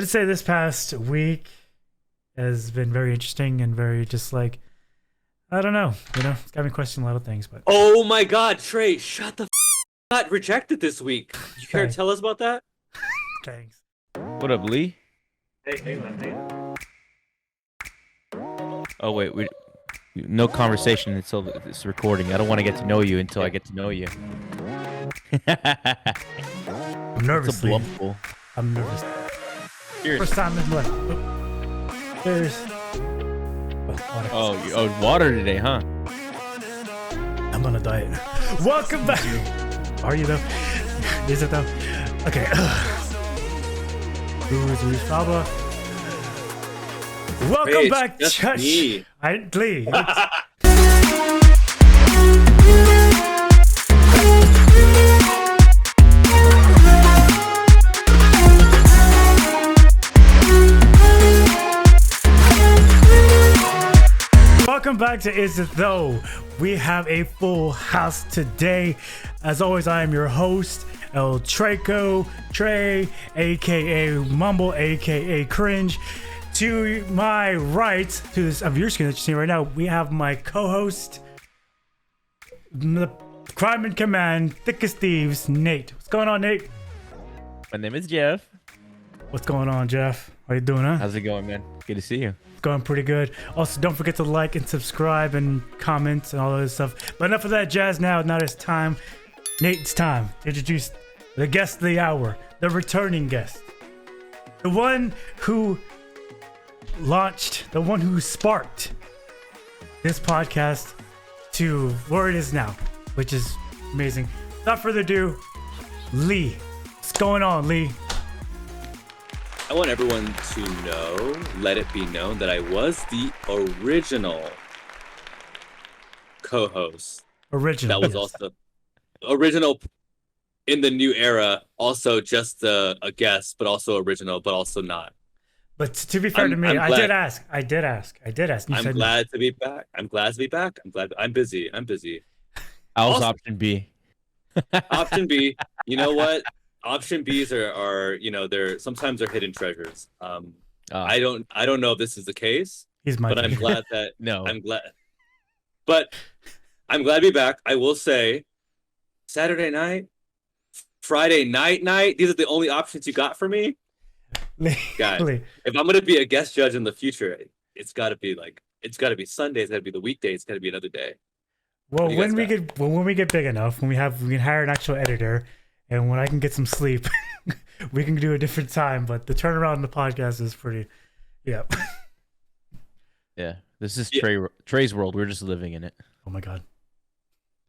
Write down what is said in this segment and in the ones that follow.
I'd say this past week has been very interesting and very just like, I don't know, it's got me questioning a lot of things. But oh my God, Trey, shut the got rejected this week. You care to tell us about that? Thanks. What up, Lee? Hey, man. Oh wait, no conversation until this recording. I don't want to get to know you until I get to know you. I'm nervous. I'm nervous. Cheers. First time in life. Cheers. Water today, huh? I'm on a diet. Welcome back. Are you though? Is it though? Okay. Who's Baba? Welcome Hey, back, Chush. me. Lee. Welcome back to Is It Though? We have a full house today. As always, I am your host, El Traco, Trey, aka Mumble, aka Cringe. To my right, to this of your screen that you're seeing right now, we have my co-host, the crime in command, thick as thieves, Nate. What's going on, Nate? My name is Jeff. What's going on, Jeff? How you doing, huh? How's it going, man? Good to see you. It's going pretty good. Also, don't forget to like and subscribe and comment and all that stuff. But enough of that jazz now. Now it's time. Nate, it's time to introduce the guest of the hour, the returning guest. The one who launched, the one who sparked this podcast to where it is now, which is amazing. Without further ado, Lee. What's going on, Lee? I want everyone to know, let it be known that I was the original co-host. Original. That was also original in the new era. Also just a guest, but also original, but also not. But to be fair to me, I did ask. You I'm glad to be back. I'm glad to be back. I'm busy. I was Also- option B. Option B. You know what? Option Bs are they're sometimes hidden treasures. I don't know if this is the case, He's my but I'm glad that No. I'm glad to be back. I will say Saturday night, Friday night. These are the only options you got for me. Guys, if I'm gonna be a guest judge in the future, it's gotta be Sunday, it's gotta be the weekday, it's gotta be another day. Well, when we get big enough, we can hire an actual editor, and when I can get some sleep, we can do a different time. But the turnaround in the podcast is pretty, yeah. Yeah, this is Trey's world. We're just living in it. Oh my God.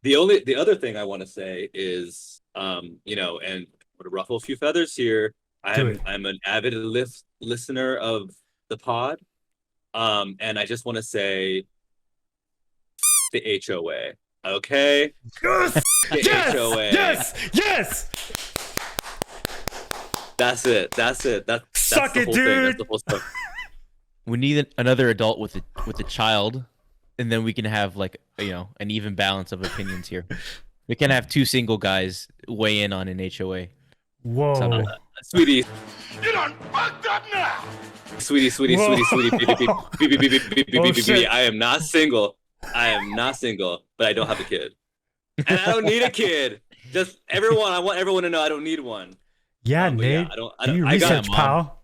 The other thing I want to say is, and to ruffle a few feathers here, I'm an avid listener of the pod, and I just want to say, the HOA, okay? Yes! The HOA. Yes! That's it. That's Suck the it, whole dude. thing. That's the whole stuff. We need another adult with a child, and then we can have an even balance of opinions here. We can have two single guys weigh in on an HOA. Whoa. Sweetie. You done fucked up now! Sweetie. Shit. I am not single, but I don't have a kid. And I don't need a kid. Just I want everyone to know I don't need one. Yeah, Nate. Do your research, pal.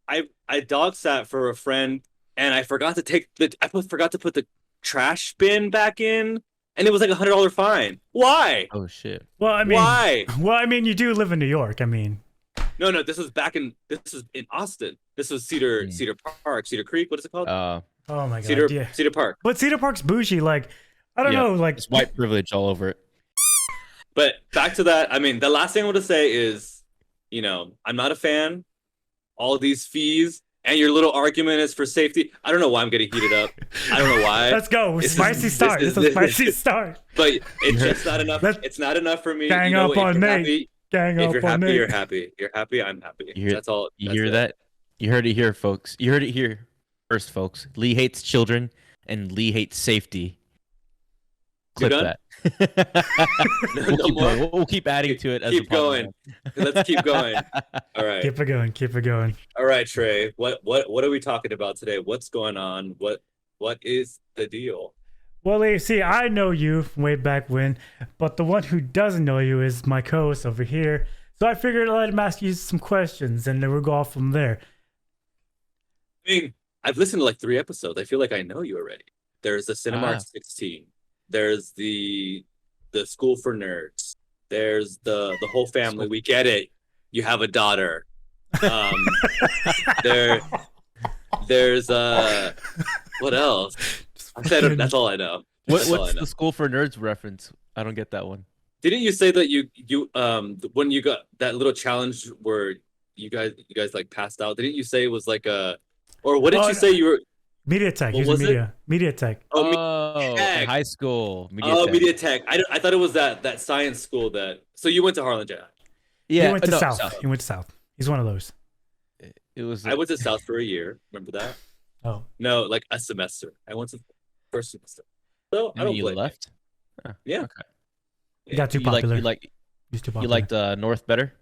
I dog sat for a friend, and I forgot to put the trash bin back in, and it was like $100 fine. Why? Oh shit. Well, I mean, why? Well, I mean, you do live in New York. I mean, No, this is in Austin. This was Cedar Park, Cedar Creek. What is it called? oh my God. Cedar Park. But Cedar Park's bougie. Like, I don't know. Like, it's white privilege all over it. But back to that. I mean, the last thing I want to say is, I'm not a fan. All of these fees and your little argument is for safety. I don't know why I'm getting heated up. I don't know why. Let's go. Spicy start. It's a spicy start. But it's just not enough. It's not enough for me. Gang up on Nate. If you're happy, you're happy. You're happy, I'm happy. That's all. You hear that? You heard it here, folks. You heard it here first, folks. Lee hates children, and Lee hates safety. Clip that. We'll keep going. We'll keep adding to it. Keep going. Let's keep going. All right. Keep it going. Keep it going. All right, Trey. What are we talking about today? What's going on? What is the deal? Well, you see, I know you from way back when, but the one who doesn't know you is my co-host over here. So I figured I'd let him ask you some questions, and then we'll go off from there. I mean, I've listened to like 3 episodes. I feel like I know you already. There's the Cinemark 16. There's the School for Nerds. There's the whole family. We get it. You have a daughter. There's what else? I said that's all I know. What's the School for Nerds reference? I don't get that one. Didn't you say that you when you got that little challenge where you guys like passed out? Didn't you say it was like a, or what did you say you were? Media Tech. What was it? Media Tech. Oh, in high school. Media Tech. I thought it was that science school that. So you went to Harlingen. Yeah, he went to South. He went to South. He's one of those. It was. I went to South for a year. Remember that? Oh no, like a semester. I went to first semester. So I don't you left. Oh, yeah. Okay. He got too popular. You liked North better.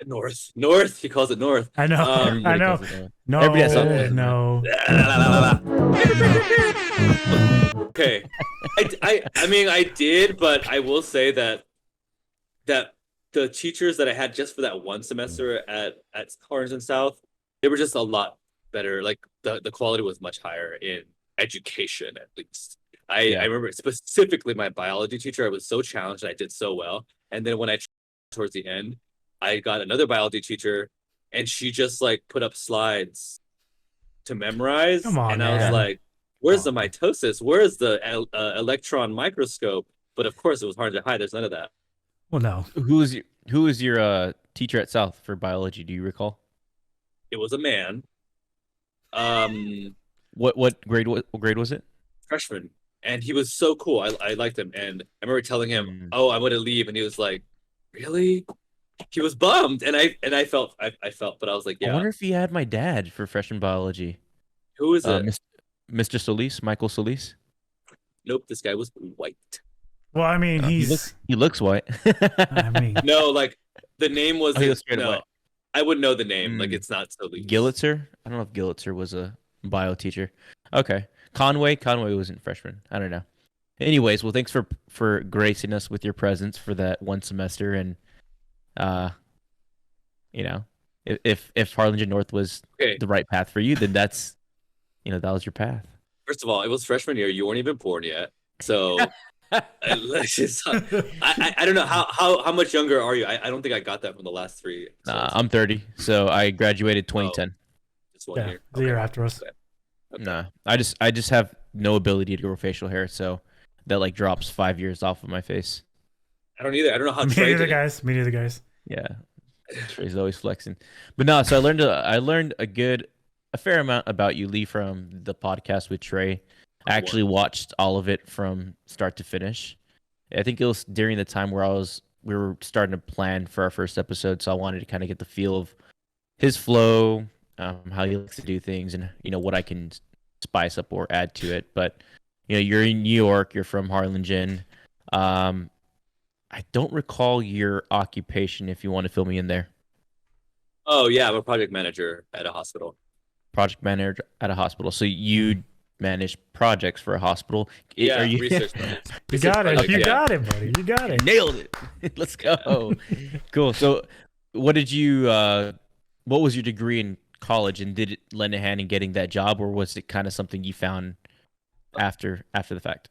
North. He calls it North. I know. I know. No. Everybody has something. No. Okay. I mean I did, but I will say that the teachers that I had just for that one semester at Harlingen South, they were just a lot better. Like the quality was much higher in education, at least. I remember specifically my biology teacher. I was so challenged and I did so well. And then when towards the end, I got another biology teacher, and she just like put up slides to memorize. Come on, and man. I was like, "Where's the mitosis? Where's the electron microscope?" But of course, it was hard to hide. There's none of that. Well, no. Who was your teacher at South for biology? Do you recall? It was a man. What grade was it? Freshman. And he was so cool. I liked him. And I remember telling him, "Oh, I'm going to leave." And he was like, "Really?" He was bummed. And I felt, but I was like, yeah. I wonder if he had my dad for freshman biology. Who is it? Mr. Solis, Michael Solis. Nope, this guy was white. Well, I mean, he looks white. I mean, no, like the name was. He was straight white. I wouldn't know the name. Like it's not Solis. Gillitzer. I don't know if Gillitzer was a bio teacher. Okay. Conway wasn't freshman. I don't know. Anyways, well, thanks for gracing us with your presence for that one semester, and if Harlingen North was the right path for you, then that's that was your path. First of all, it was freshman year. You weren't even born yet, so I don't know how much younger are you? I don't think I got that from the last 3. I'm 30, so I graduated 2010. Just 1 year. The year after us. Okay. Nah, I just have no ability to grow facial hair, so that like drops 5 years off of my face. I don't either. I don't know how. Me neither, guys. Yeah, Trey's always flexing. But no, so I learned a fair amount about you, Lee, from the podcast with Trey. I actually watched all of it from start to finish. I think it was during the time where we were starting to plan for our first episode, so I wanted to kind of get the feel of his flow, how he likes to do things, and what I can spice up or add to it. But you're in New York, you're from Harlingen. I don't recall your occupation, if you want to fill me in there. Oh yeah, I'm a project manager at a hospital. Project manager at a hospital. So you manage projects for a hospital. Yeah, you... research projects. You got it. You got it, buddy. You got it. Nailed it. Let's go. Cool. So what was your degree in college, and did it lend a hand in getting that job, or was it kind of something you found after the fact?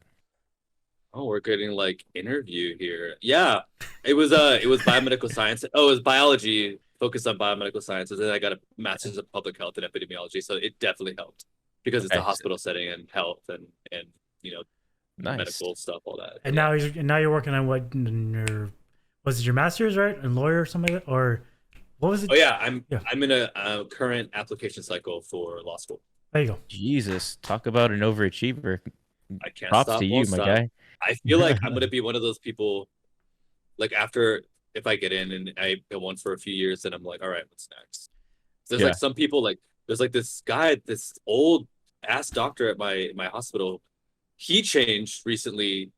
Oh, we're getting like interview here. Yeah, it was biomedical science. Oh, it was biology, focused on biomedical sciences, and I got a master's of public health and epidemiology. So it definitely helped because it's a hospital setting and health and nice. Medical stuff, all that. And now you're working on what? Was it your master's, right? In lawyer or something like that, or what was it? Oh yeah, I'm in a current application cycle for law school. There you go. Jesus, talk about an overachiever. I can't Props stop. to you, my guy. I feel like I'm gonna be one of those people. Like if I get in and I go on for a few years, then I'm like, all right, what's next? There's like some people there's like this guy, this old ass doctor at my hospital. He changed recently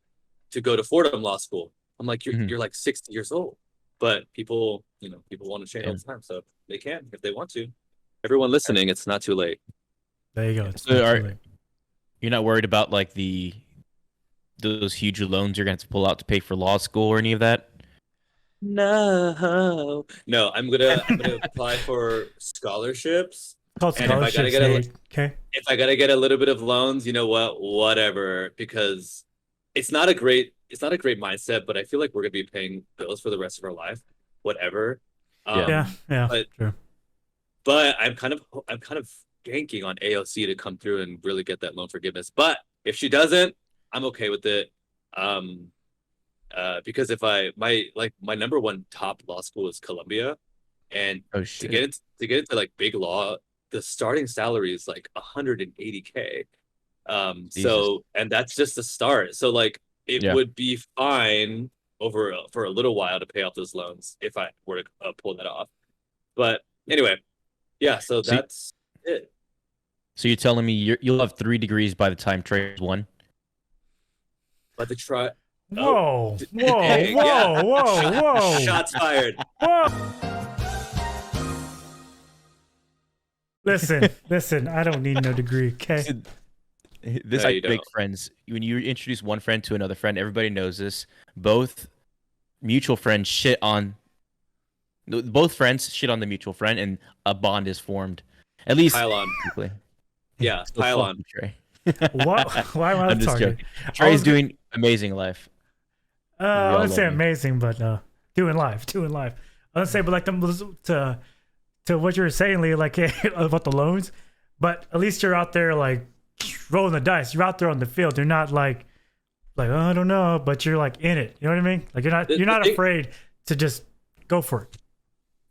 to go to Fordham Law School. I'm like, Mhm. you're like 60 years old, but people want to change all the time, so they can if they want to. Everyone listening, it's not too late. There you go. It's So not too late. you're not worried about like those huge loans you're gonna have to pull out to pay for law school or any of that? No, I'm gonna apply for scholarships. Called And if I gotta scholarships, get a- Nate. Okay. If I gotta get a little bit of loans, you know what? Whatever, because it's not a great mindset, but I feel like we're gonna be paying bills for the rest of our life. Whatever. Yeah. but- True. But I'm kind of banking on AOC to come through and really get that loan forgiveness. But if she doesn't, I'm okay with it. Because if my number one top law school is Columbia, and Oh to shit. get into like big law, the starting salary is like 180K. So, and that's just the start. So like it Yeah. would be fine for a little while to pay off those loans if I were to pull that off. But anyway, yeah. So So- that's it. So you're telling me you'll have 3 degrees by the time Trey's one? But the try. Whoa. Whoa. Hey, Whoa. yeah. Whoa. Whoa. Shots fired. Whoa. Listen. I don't need no degree. Okay. This No, like you big don't. friends. When you introduce one friend to another friend, everybody knows this. Both mutual friends shit on. Both friends shit on the mutual friend, and a bond is formed. At least Pile on. technically. Yeah, So pile fuck on. you, Trey. What? Why am I I'm the just target? joking. Trey's doing amazing life. I all wouldn't say love you. amazing, but doing live. I would say, but like to what you were saying, Lee, like about the loans. But at least you're out there like rolling the dice. You're out there on the field. You're not like oh, I don't know, but you're like in it. You know what I mean? Like you're not afraid to just go for it.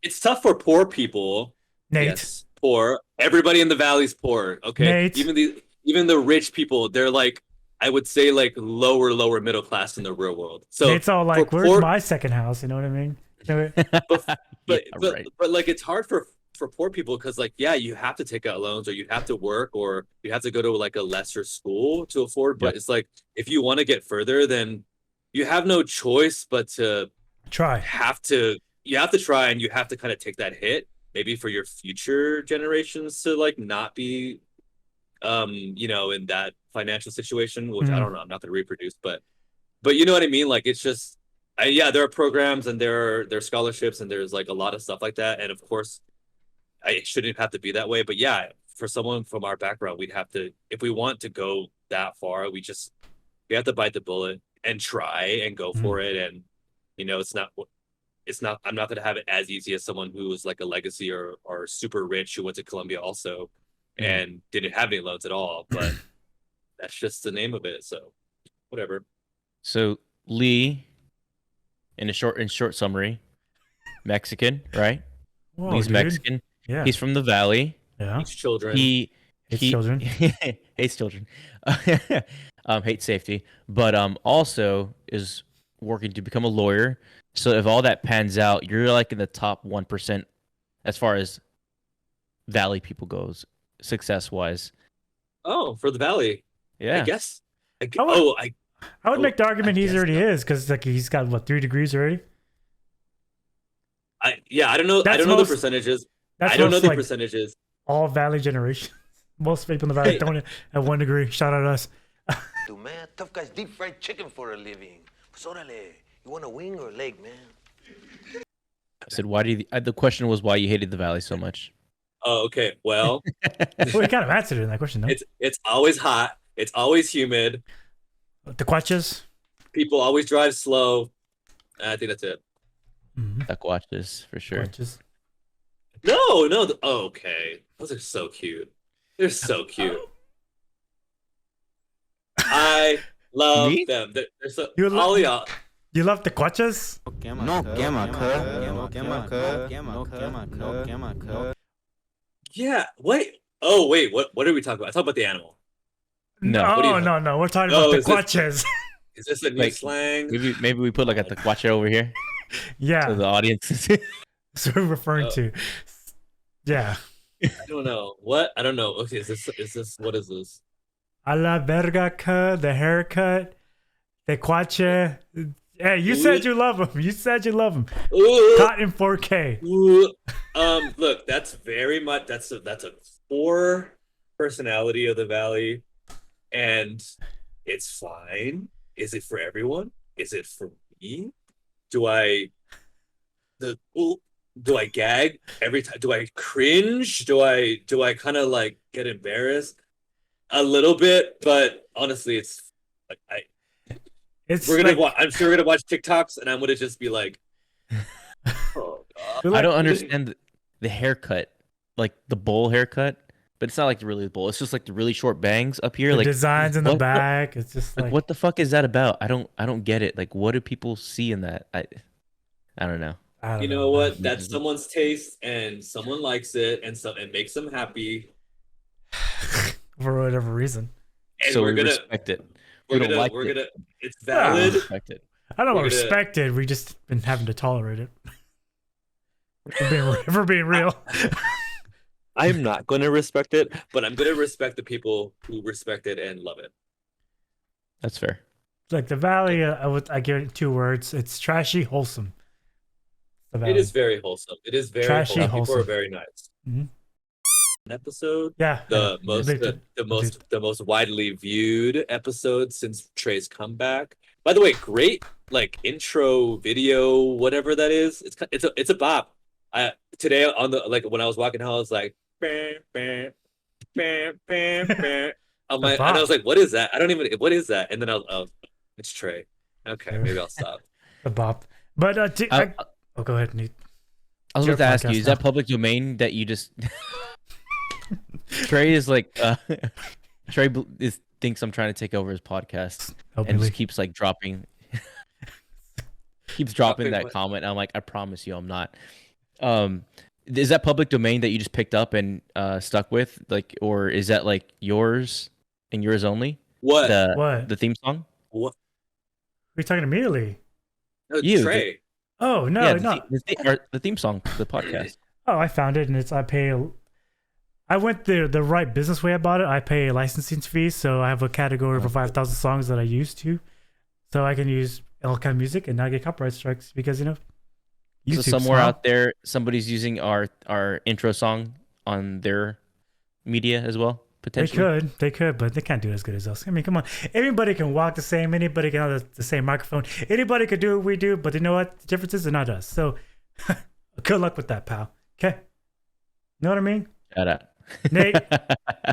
It's tough for poor people. Nate, Yes, poor. Everybody in the valley's poor. Okay, Nate. even the rich people, they're like, I would say like lower middle class in the real world. So Nate's all like, for "Where's poor- my second house?" You know what I mean? but right. but like it's hard for poor people because like you have to take out loans or you have to work or you have to go to like a lesser school to afford. But Yep. it's like if you want to get further, then you have no choice but to Try. you have to try, and you have to kind of take that hit maybe for your future generations to like not be in that financial situation, which I don't know, I'm not going to reproduce, but you know what I mean? Like it's just there are programs and there are scholarships and there's like a lot of stuff like that, and of course it shouldn't have to be that way, but yeah, for someone from our background, we'd have to, if we want to go that far, we have to bite the bullet and try and go for it. And I'm not going to have it as easy as someone who was like a legacy or super rich who went to Columbia also and didn't have any loans at all, but that's just the name of it. So whatever. So Lee, in short summary, Mexican, right? Whoa, Lee's dude. Mexican. Yeah. He's from the valley. Yeah. Each children. He Hates children. hates children. Hates safety, but also is working to become a lawyer. So if all that pans out, you're like in the top 1% as far as valley people goes, success wise. Oh, for the Valley. Yeah. I guess. I would make the argument I he guess already not. is because like he's got what 3 degrees already. I don't know. I That's don't know most- the percentages. That's I don't know most, the like, percentages. all valley generation. Most people in the valley Hey. don't have 1 degree. Shout out us. Dude, man, tough guys deep fried chicken for a living. Pues órale, you want a wing or a leg, man? I said, why do you, the question was why you hated the valley so much. Oh, okay. Well, Well, we kind of answered it in that question, no? it's always hot. It's always humid. The quatches. People always drive slow. I think that's it. Duck watches for sure. Quatches. No. Okay. Those are so cute. They're so cute. I love Me? them. They're so. You love- All y'all. You love the quatches? No gamma cut. Yeah. Wait. Oh, wait. What are we talking about? I talk about the animal. No. What do you- No. We're talking Oh, about the is this- quatches. Is this a new Like, slang? Maybe we put like a watch over here Yeah. so the audience. That's what we're referring to. Yeah. I don't know. What? I don't know. Okay. Is this? What is this? A la verga cut, the haircut. Tequache. Hey, you said you love him. You said you love him. Ooh, Caught in 4K. ooh. Look, that's very much that's a core personality of the Valley, and it's fine. Is it for everyone? Is it for me? Do I do I gag every time? Do I cringe? Do I kind of like get embarrassed a little bit? But honestly, it's like we're gonna watch. I'm sure we're gonna watch Tik Toks, and I'm gonna just be like, oh God. I don't understand the haircut, like the bowl haircut, but it's not like really the bowl. It's just like the really short bangs up here, The like designs in the back. It's just like what the fuck is that about? I don't get it. Like, what do people see in that? I don't know. You know what? That's someone's taste, and someone likes it, and it makes them happy. For whatever reason. And So we're we gonna respect it. We're We don't gonna like we're it. gonna. It's valid. Respect it. I don't We're gonna- respect it. We just been having to tolerate it. If we're being real. I'm not gonna respect it, but I'm gonna respect the people who respect it and love it. That's fair. Like the Valley, I give it 2 words. It's trashy, wholesome. The Valley. It is very wholesome. It is very Trashy, wholesome. People are wholesome. very nice. Mhm. An episode, Yeah. the yeah. most widely viewed episode since Trey's comeback. By the way, great like intro video, whatever that is. It's a bop. Today on the when I was walking home, I was like, bam, bam, bam, bam, bam. And I was like, what is that? I don't even. What is that? And then it's Trey. Okay, maybe I'll stop. The bop. But go ahead, Nate. I was Your about to ask you, podcast is now. that public domain that you just Trey is like Trey thinks I'm trying to take over his podcast and Openly. just keeps like dropping dropping that what? comment. I'm like, I promise you I'm not. Is that public domain that you just picked up and stuck with? Like, or is that like yours and yours only? What? The theme song? What? We're talking immediately. No, You, Trey. Oh no, yeah, no. the theme song, the podcast. Oh, I found it, and I went the right business way about it. I pay a licensing fee, so I have a category for 5,000 songs that I used to, so I can use all kind of music and not get copyright strikes because So YouTube somewhere smart. out there, somebody's using our intro song on their media as well, potentially. They could, but they can't do it as good as us. I mean, come on. Anybody can walk the same. Anybody can have the same microphone. Anybody could do what we do, but you know what? The difference is they're not us. So good luck with that, pal. Okay. Know what I mean? Shout out. Nate,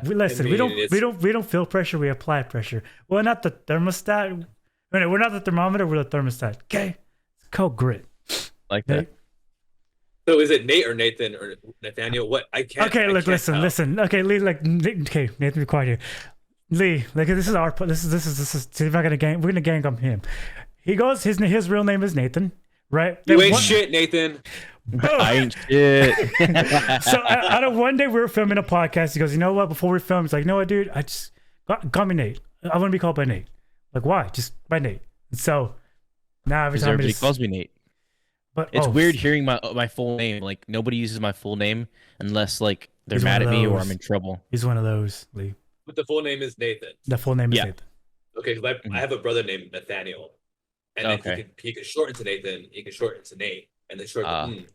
listen, I mean, we don't feel pressure, we apply pressure. Well, not the thermostat. We're not the thermometer, we're the thermostat. Okay? It's called grit. Like that. Nate? So is it Nate or Nathan or Nathaniel? What? I can't. Okay, I look, can't tell. listen. Okay, Lee, okay, Nathan, be quiet here. Lee, like this is our this is see if I'm gonna gang, we're gonna gang up him. He goes, his real name is Nathan, right? You Then ain't one- shit, Nathan. I ain't shit. So out of one day we were filming a podcast. He goes, you know what? Before we film, he's like, you know what, dude? I just call me Nate. I want to be called by Nate. Like, why? Just by Nate. And so now every Because time everybody calls me Nate. but It's weird hearing my full name. Like nobody uses my full name unless like they're He's mad one at of me or those. I'm in trouble. He's one of those, Lee. But the full name is Nathan. The full name is Yeah. Nathan. Okay, because I have a brother named Nathaniel, and then Okay. he can shorten to Nathan. He can shorten to Nate, and then shorten. Ah. To,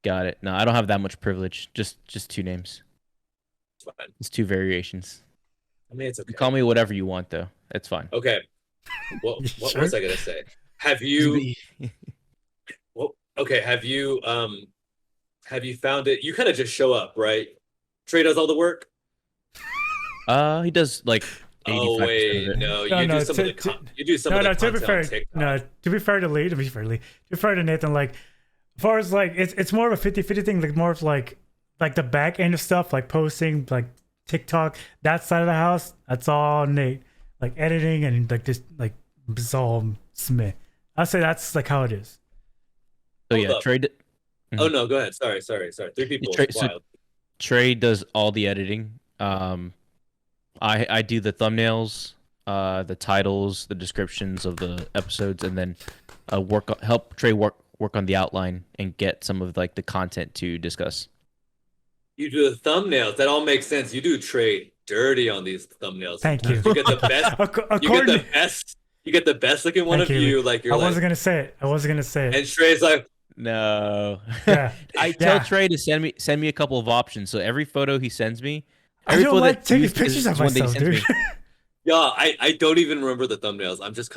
Got it. No, I don't have that much privilege. Just 2 names. it's fine. It's 2 variations. I mean, it's okay. You call me whatever you want though. That's fine. Okay. What Sure? was I gonna say? Have you? Well, okay. Have you found it? You kind of just show up, right? Trey does all the work. He does like 85% Oh of wait, it. no, No, you no, do some of the you do some of the to be content fair, on TikTok. no, to be fair to Lee, to be fair to Nathan, like as far as like it's more of a 50-50 thing, like more of like the back end of stuff, like posting, like TikTok, that side of the house, that's all Nate. Like editing and like this, like it's all Smith. I'll say that's like how it is. So Hold yeah, up. Trey. Oh no, go ahead. Sorry. 3 people. Trey- It's so- wild. Trey does all the editing. I do the thumbnails, the titles, the descriptions of the episodes, and then help Trey work on the outline and get some of like the content to discuss. You do the thumbnails. That all makes sense. You do Trey dirty on these thumbnails. Thank you. You get the best. You get According the best You get the best looking one Thank of you. you. Like you're I like, wasn't gonna say it. I wasn't gonna say it. and Trey's like, No. Yeah. I tell Yeah. Trey to send me a couple of options. So every photo he sends me, I every don't photo like that he taking pictures uses of is one that he myself, sends dude. me. yeah, I don't even remember the thumbnails. I'm just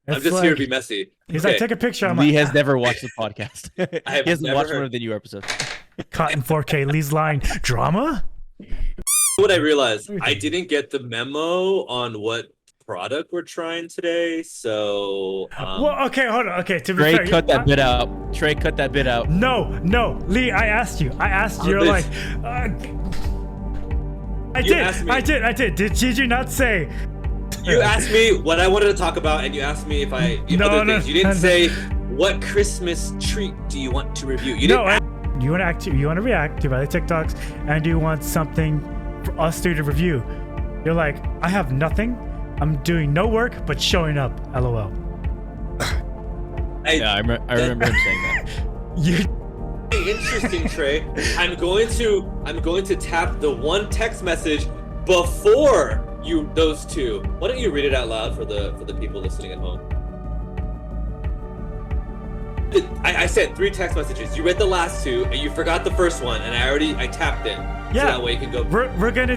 It's here to like- be messy. He's Okay. like, take a picture. I'm Lee like, has never watched the podcast. I have He hasn't never watched heard- one of the new episodes. caught in 4K. Lee's line. Drama? What I realized, I didn't get the memo on what product we're trying today. So Well, okay, hold on. Okay, to be Trey, fair, cut that bit out. Trey, cut that bit out. No, Lee. I asked you. You're this- like, I You did. asked me- I did. Did you not say? you asked me what I wanted to talk about, and you asked me if I No, other no, things. You didn't no. say what Christmas treat do you want to review. You No, didn't. you want to react to the TikToks, and you want something for us to review. You're like, I have nothing. I'm doing no work but showing up. LOL. Yeah, I remember him saying that. You. Interesting, Trey. I'm going to tap the one text message before those two. Why don't you read it out loud for the people listening at home? I sent 3 text messages. You read the last 2 and you forgot the first one, and I tapped it. So Yeah. that way you can go. We're gonna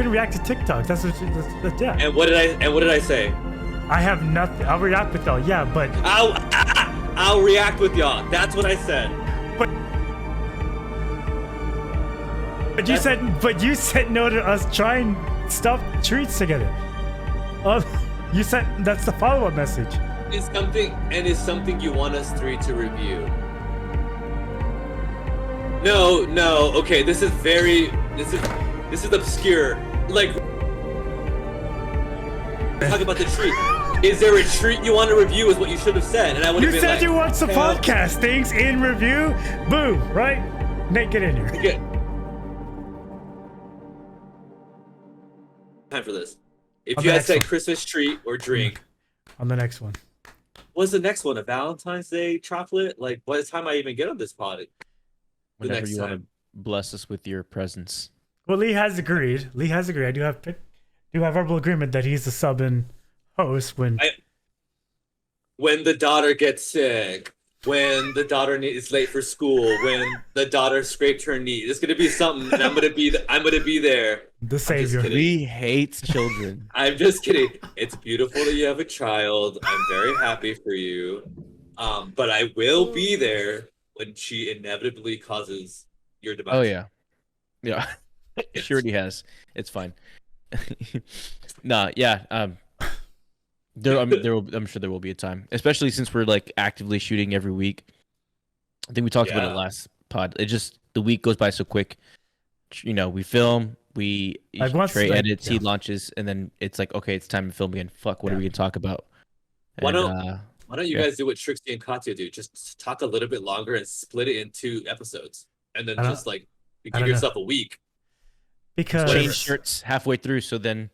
react to TikToks. That's what. That's yeah. And what did I say? I have nothing. I'll react with though. Yeah, but I'll react with y'all. That's what I said. But you said no to us trying stuff treats together. You said that's the follow-up message. It's something you want us 3 to review. No. Okay, this is obscure. Like, talk about the treat. Is there a treat you want to review? Is what you should have said, and I would You have been said like, you want some hell. podcast things in review. Boom, right? Nate, get in here. Okay. Time for this. If On you the had next said one. Christmas treat or drink, On the next one. what's the next one? A Valentine's Day chocolate? Like, by the time I even get on this pod, the Whenever next you want time. to bless us with your presence. Well, Lee has agreed. I do have verbal agreement that he's the sub and host when. When the daughter gets sick, when the daughter is late for school, when the daughter scraped her knee, it's gonna be something, and I'm gonna be there. The savior. kidding. Lee hates children. I'm just kidding. It's beautiful that you have a child. I'm very happy for you. But I will be there when she inevitably causes your demise. Oh yeah. Yeah. She already has. It's fine. Nah, yeah. I'm sure there will be a time, especially since we're like actively shooting every week. I think we talked about it last pod. The week goes by so quick. You know, we film, Trey edits, he launches, and then it's like, okay, it's time to film again. Fuck, what are we gonna talk about? Why And, don't you guys do what Trixie and Katya do? Just talk a little bit longer and split it in 2 episodes, and then just like give yourself a week. Because change shirts halfway through, so then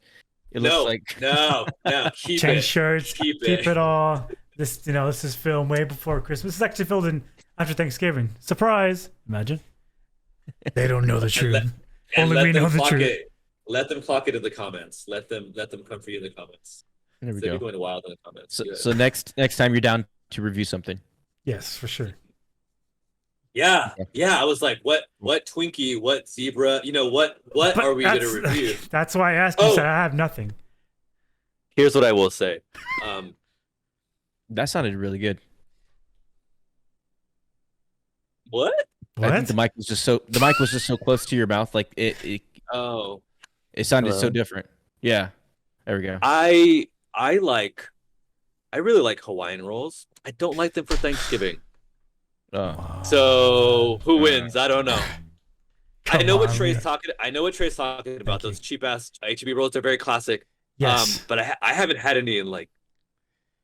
it looks No, like no, keep change it. shirts, Keep keep it. it all. This is filmed way before Christmas. This is actually filmed in after Thanksgiving. Surprise! Imagine. They don't know the truth. And Only let we them know the clock truth. it. Let them clock it in the comments. Let them come for you in the comments. there we They're go. going wild in the comments. Good. So next time you're down to review something. Yes, for sure. Yeah. I was like, what Twinkie, what zebra? You know what But are we gonna that's- review? That's why I asked you. Oh. Said I have nothing. Here's what I will say. That sounded really good. What? I think the mic was just so close to your mouth, like it Oh, sounded so Hello? different. Yeah, there we go. I really like Hawaiian rolls. I don't like them for Thanksgiving. Oh. So who wins? I don't know. I Come know what on, Trey's man. talking. I know what Trey's talking about. Thank you. Those cheap ass HEB rolls. They're very classic. Yes. But I haven't had any in like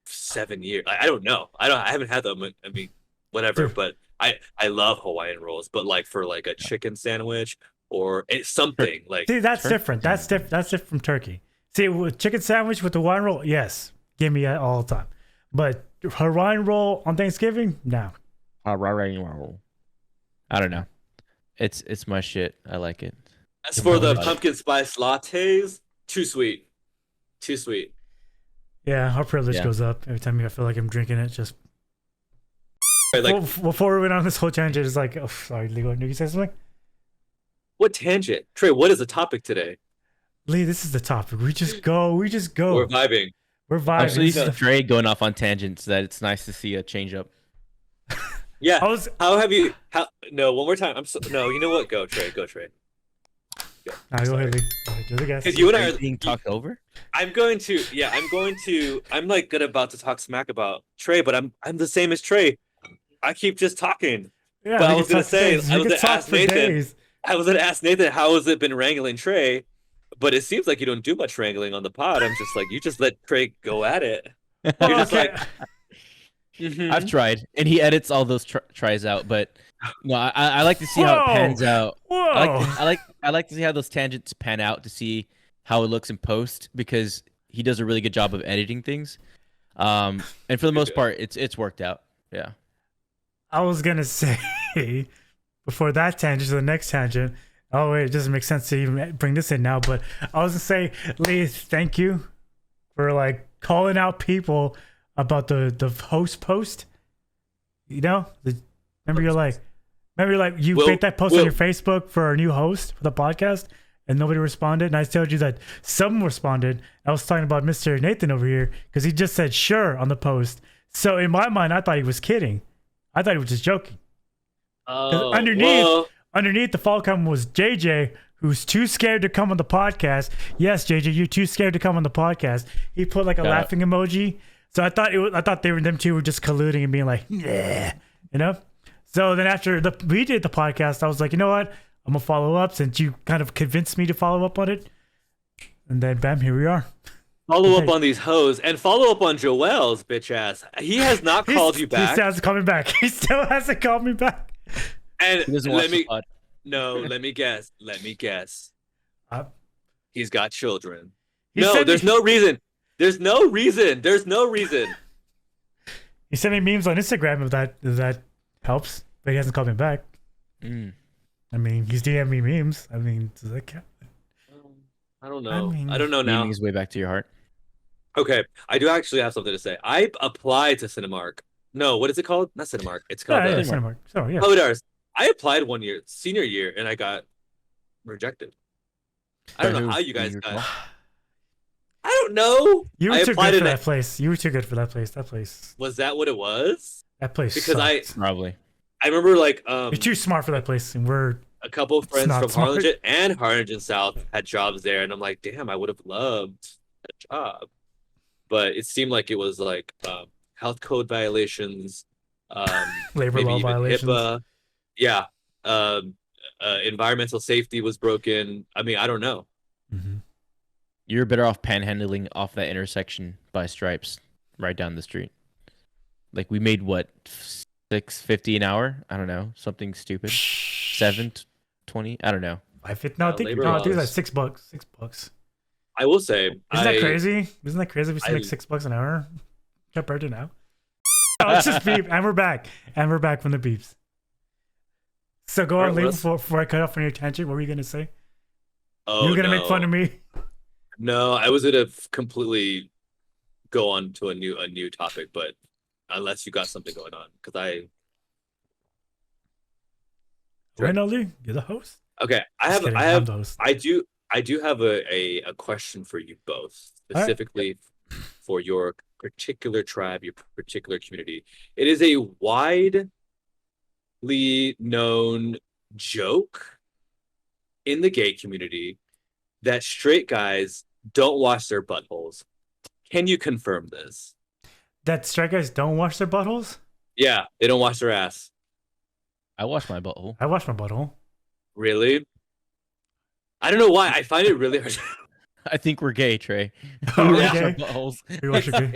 7 years. I don't know. I haven't had them. I mean, whatever. Dude. But I love Hawaiian rolls. But like for like a chicken sandwich or something like. See, that's different. That's different. That's different from turkey. See, with chicken sandwich with the Hawaiian roll, yes, give me that all the time. But Hawaiian roll on Thanksgiving, no. I don't know. It's my shit. I like it. As for the pumpkin spice lattes, too sweet. Too sweet. Yeah, our privilege Yeah. goes up every time I feel like I'm drinking it. Just Right, like, before we went on this whole tangent, it's like, oh, sorry, Lee, did you say something? what tangent? Trey, what is the topic today? Lee, this is the topic. We just go. We're vibing. We're I'm vibing. so used to Trey going off on tangents that it's nice to see a change up. Yeah. I was, No, one more time. No, you know what? Go, Trey. Go, Trey. nah, go ahead, Lee. Go ahead, do the guess. Because you and I Are are you being talked over? I'm like good about to talk smack about Trey, but I'm the same as Trey. I keep just talking. Yeah, but I we was can gonna talk say, days. I We was can gonna talk ask for Nathan. days. I was gonna ask Nathan, how has it been wrangling Trey? But it seems like you don't do much wrangling on the pod. I'm just like, you just let Trey go at it. You're just Okay. like, mhm. I've tried, and he edits all those tries out. But no, I like to see how it pans out. Whoa. I like to see how those tangents pan out to see how it looks in post because he does a really good job of editing things. And for the most part, it's worked out. Yeah. I was gonna say before that tangent to the next tangent. Oh wait, it doesn't make sense to even bring this in now. But I was gonna say, Lee, thank you for like calling out people about the host post. You know, remember you're like you made that post on your Facebook for our new host for the podcast, and nobody responded. And I told you that someone responded. I was talking about Mr. Nathan over here because he just said sure on the post. So in my mind, I thought he was kidding. I thought he was just joking. Oh, Underneath the fall comment was JJ, who's too scared to come on the podcast. Yes, JJ, you're too scared to come on the podcast. He put like a laughing emoji. So I thought them two were just colluding and being like, yeah, you know. So then after we did the podcast, I was like, you know what? I'm gonna follow up since you kind of convinced me to follow up on it. And then bam, here we are. Follow up on these hoes and follow up on Joel's bitch ass. He has not called you back. He still hasn't called me back. He still hasn't called me back. And He doesn't watch the pod. let me guess. Uh, He's got children. He No, said there's he- no reason. There's no reason. He sent me memes on Instagram if that helps, but he hasn't called me back. Mm. I mean, he's DMing me memes. I mean, does that count? I don't know. I I don't know now. Leading his way back to your heart. Okay, I do actually have something to say. I applied to Cinemark. No, what is it called? Not Cinemark. It's called Yeah, Cinemark. Cinemark. So yeah. Oh, it is. I applied one year, senior year, and I got rejected. I don't know how you guys got. I don't know. You were I too applied good for in that place. You were too good for that place. That place. Was that what it was? That place. Because sucked. Probably. I remember like You're too smart for that place, and we're a couple of friends not from smart. Harlingen and Harlingen South had jobs there, and I'm like, damn, I would have loved that job. But it seemed like it was like health code violations, labor maybe law even violations. HIPAA. Yeah. Environmental safety was broken. I mean, I don't know. Mm-hmm. You're better off panhandling off that intersection by Stripes, right down the street. Like we made what, $6.50 an hour? I don't know, something stupid. $7.20? I don't know. I think no, I think labor no, I think laws. it's like $6. I will say, Isn't that crazy? Isn't that crazy? If we make $6 an hour compared to now. Oh, it's just beep, and we're back, from the beeps. So go on, Alright, Lee, before I cut off on your tangent. What were you gonna say? Oh, you were gonna no. make fun of me. No, I was gonna completely go on to a new topic, but unless you got something going on, because Right now, Lee, you're the host. okay, Just kidding, I'm the host. I do have a question for you both, specifically for your particular tribe, your particular community. It is a widely known joke in the gay community that straight guys don't wash their buttholes. Can you confirm this? That straight guys don't wash their buttholes? Yeah, they don't wash their ass. I wash my butthole. I wash my butthole. Really? I don't know why. I find it really hard. I think we're gay, Trey. Oh, We we're wash our gay? buttholes. We wash our gay.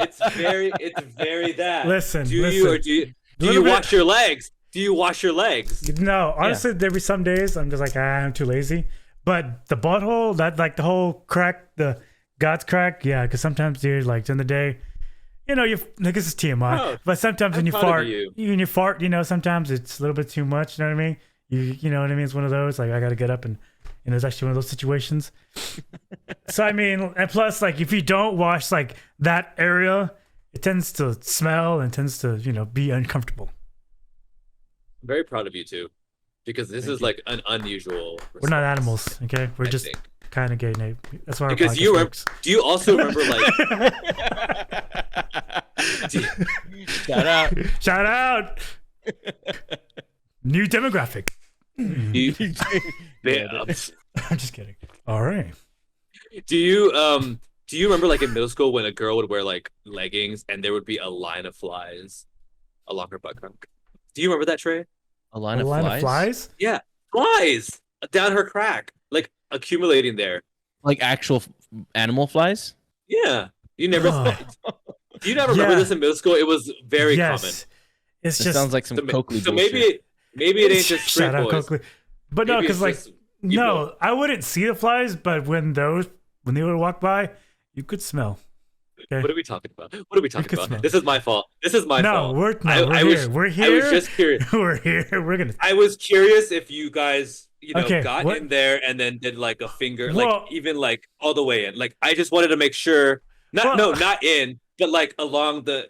It's very that. Listen, do listen. you or do you Little bit- wash your legs? Do you wash your legs? No, honestly, there be some days I'm just like, I'm too lazy. But the butthole, that like the whole crack, the God's crack, yeah, because sometimes, dude, like during the day, you know, like this is TMI, Oh, but sometimes when I'm you proud of fart, you. when you fart, you know, sometimes it's a little bit too much. You know what I mean? You know what I mean? It's one of those like I got to get up and it's actually one of those situations. So I mean, and plus, like, if you don't wash like that area, it tends to smell and tends to, be uncomfortable. I'm very proud of you too, because this is like an unusual. We're not animals, okay? We're just think. kind of gay, Nate. That's why. Because do you also remember like? Shout out! New demographic. Do you, I'm just kidding. All right. do you remember like in middle school when a girl would wear like leggings and there would be a line of flies along her butt crack? Do you remember that, Trey? A line A of line flies? of flies? Yeah, flies down her crack, like accumulating there. Like actual animal flies? Yeah, you never. Oh. Do you not remember Yeah. this in middle school? It was very common. It's It just sounds like some Coakley So bullshit. maybe it ain't just shout straight out boys. Coakley. But no, Maybe because it's like just people. no, I wouldn't see the flies, but when they would walk by, you could smell. Okay. What are we talking about? What are we talking could about? smell. This is my fault. This is my fault. We're I here. was- We're I here. was just curious. We're here. We're gonna. I was curious if you guys, Okay, got what- in there and then did like a finger, Well- like even like all the way in. Like I just wanted to make sure, not in, but like along the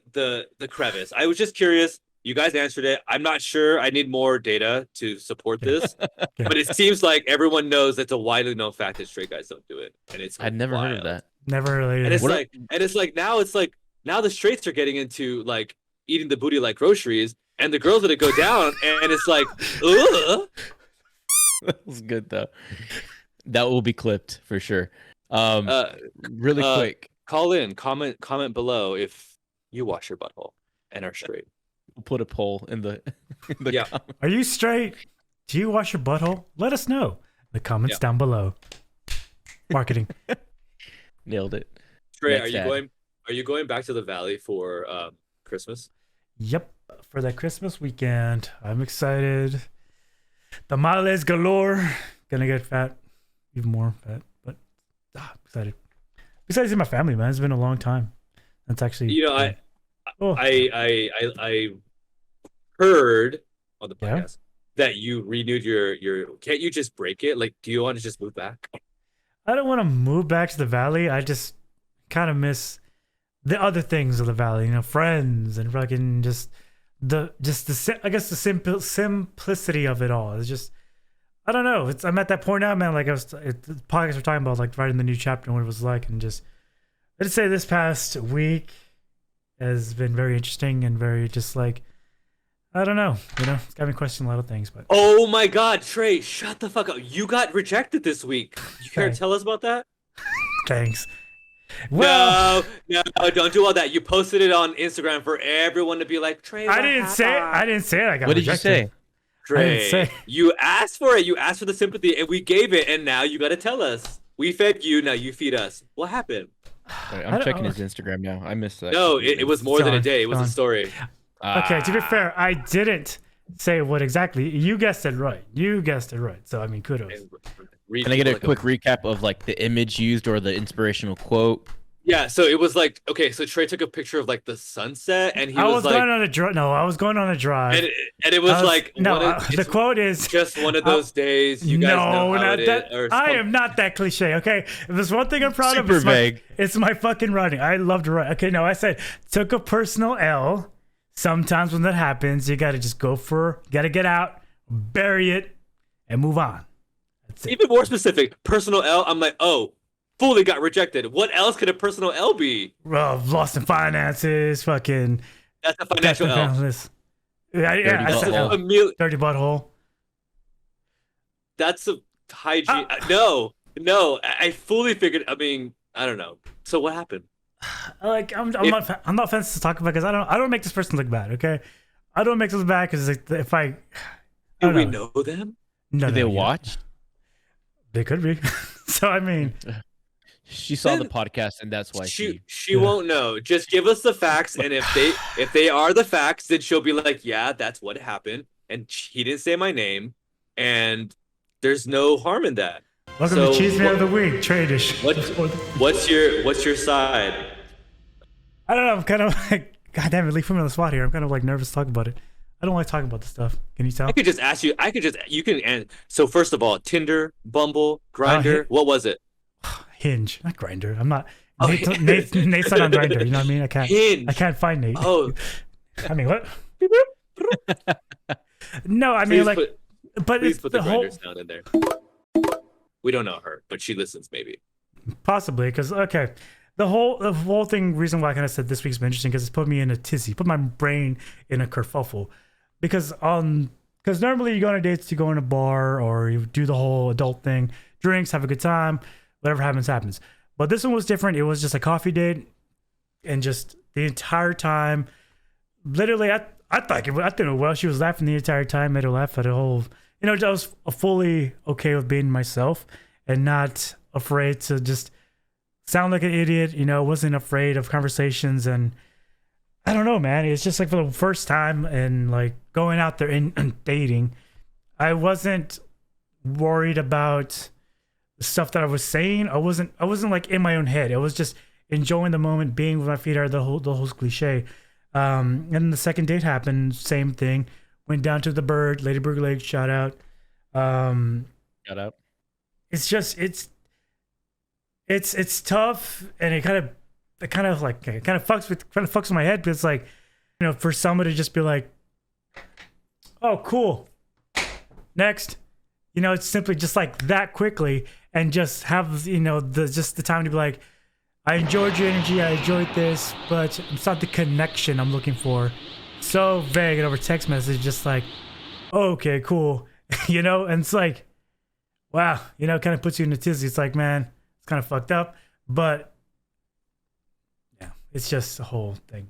crevice. I was just curious. You guys answered it. I'm not sure. I need more data to support this, but it seems like everyone knows it's a widely known fact that straight guys don't do it, and it's I'd never heard of wild. that. Never really. And it's like now the straights are getting into like eating the booty like groceries, and the girls that go down, and it's like, ugh. That was good though. That will be clipped for sure. Really quick. Call in, comment below if you wash your butthole and are straight. We'll put a poll in the Yeah. comments. Are you straight? Do you wash your butthole? Let us know in the comments down below. Marketing. Nailed it. Trey, Next ad. are you going back to the valley for Christmas? Yep. For that Christmas weekend, I'm excited. Tamales galore. Gonna get fat, even more fat, but excited. Excited to see my family, man. It's been a long time. That's actually. I heard on the Yeah? podcast that you renewed your. Can't you just break it? Like, do you want to just move back? I don't want to move back to the valley. I just kind of miss the other things of the valley, friends and fucking I guess the simplicity of it all. It's just, I don't know. I'm at that point now, man. Like the podcast we're talking about, like writing the new chapter and what it was like, and just, I'd say this past week has been very interesting and very just like, I don't know. It's got me questioning a lot of things, but. Oh my God, Trey, shut the fuck up! You got rejected this week. You care to tell us about that? Thanks. Well, No, don't do all that. You posted it on Instagram for everyone to be like, Trey. I didn't say it. I got What did you rejected. say? Trey, I didn't say. You asked for it. You asked for the sympathy, and we gave it. And now you got to tell us. We fed you. Now you feed us. What happened? Sorry, I'm checking his Instagram now. I missed that. No, it was more than a day. It was a story. Okay, to be fair, I didn't say what exactly. You guessed it right. So, I mean, kudos. Can I get a quick recap of like the image used or the inspirational quote? Yeah, so it was like, okay, so Trey took a picture of like the sunset, and I was like, going on a drive. No, I was going on a drive. and it was like, the quote is just one of those days. You guys know how not it that. is. Or I am not that cliche. Okay, if there's one thing I'm proud of, Super vague. It's my fucking writing. I love to write. Okay, no, I said took a personal L. Sometimes when that happens, you gotta just gotta get out, bury it, and move on. That's it. Even more specific, personal L. I'm like, oh, fully got rejected. What else could a personal L be? Lost in finances, fucking. That's a financial L. Yeah, Dirty butthole. Dirty butthole. That's a hygiene. No. I fully figured. I mean, I don't know. So what happened? Like I'm not offensive to talk about because I don't make this person look bad. Okay, I don't make this look bad because if I Do we know them? No, Did they watch? They could be. So I mean, She saw the Then podcast and that's why she won't know. Just give us the facts, and if they are the facts, then she'll be like, yeah, that's what happened, and he didn't say my name, and there's no harm in that. welcome to Cheese Man of the Week, Tradish. What's your side? I don't know. I'm kind of like, God damn it, leave me on the spot here. I'm kind of like nervous to talk about it. I don't like talking about this stuff. Can you tell? I could just ask you. You can. And so first of all, Tinder, Bumble, Grinder. What was it? Hinge, not Grinder. I'm not. Oh, Nate's not on Grinder. You know what I mean? Hinge. I can't find Nate. Oh. I mean, what? No, I mean, but it's put the the whole Grinder sound in there. We don't know her, but she listens maybe. possibly because the whole thing. Reason why I kind of said this week's been interesting because it's put me in a tizzy, put my brain in a kerfuffle. Because normally you go on a date to go in a bar or you do the whole adult thing, drinks, have a good time, whatever happens. But this one was different. It was just a coffee date, and just the entire time, literally, I thought well, she was laughing the entire time, made her laugh at the whole. I was fully okay with being myself and not afraid to just sound like an idiot. Wasn't afraid of conversations, and I don't know, man. It's just like for the first time and like going out there and dating, I wasn't worried about the stuff that I was saying. I wasn't like in my own head. I was just enjoying the moment, being with my feet are the whole cliche. And then the second date happened, same thing. Went down to the Bird, Ladybird Lake, shout out. Shout out. It's just it's tough, and it kind of fucks with my head, because like, for somebody to just be like, oh cool, next, it's simply just like that quickly, and just have the time to be like, I enjoyed your energy, I enjoyed this, but it's not the connection I'm looking for. So vague and over text message, just like, oh, okay, cool, and it's like, wow, kind of puts you in a tizzy. It's like, man, it's kind of fucked up, but yeah, it's just a whole thing.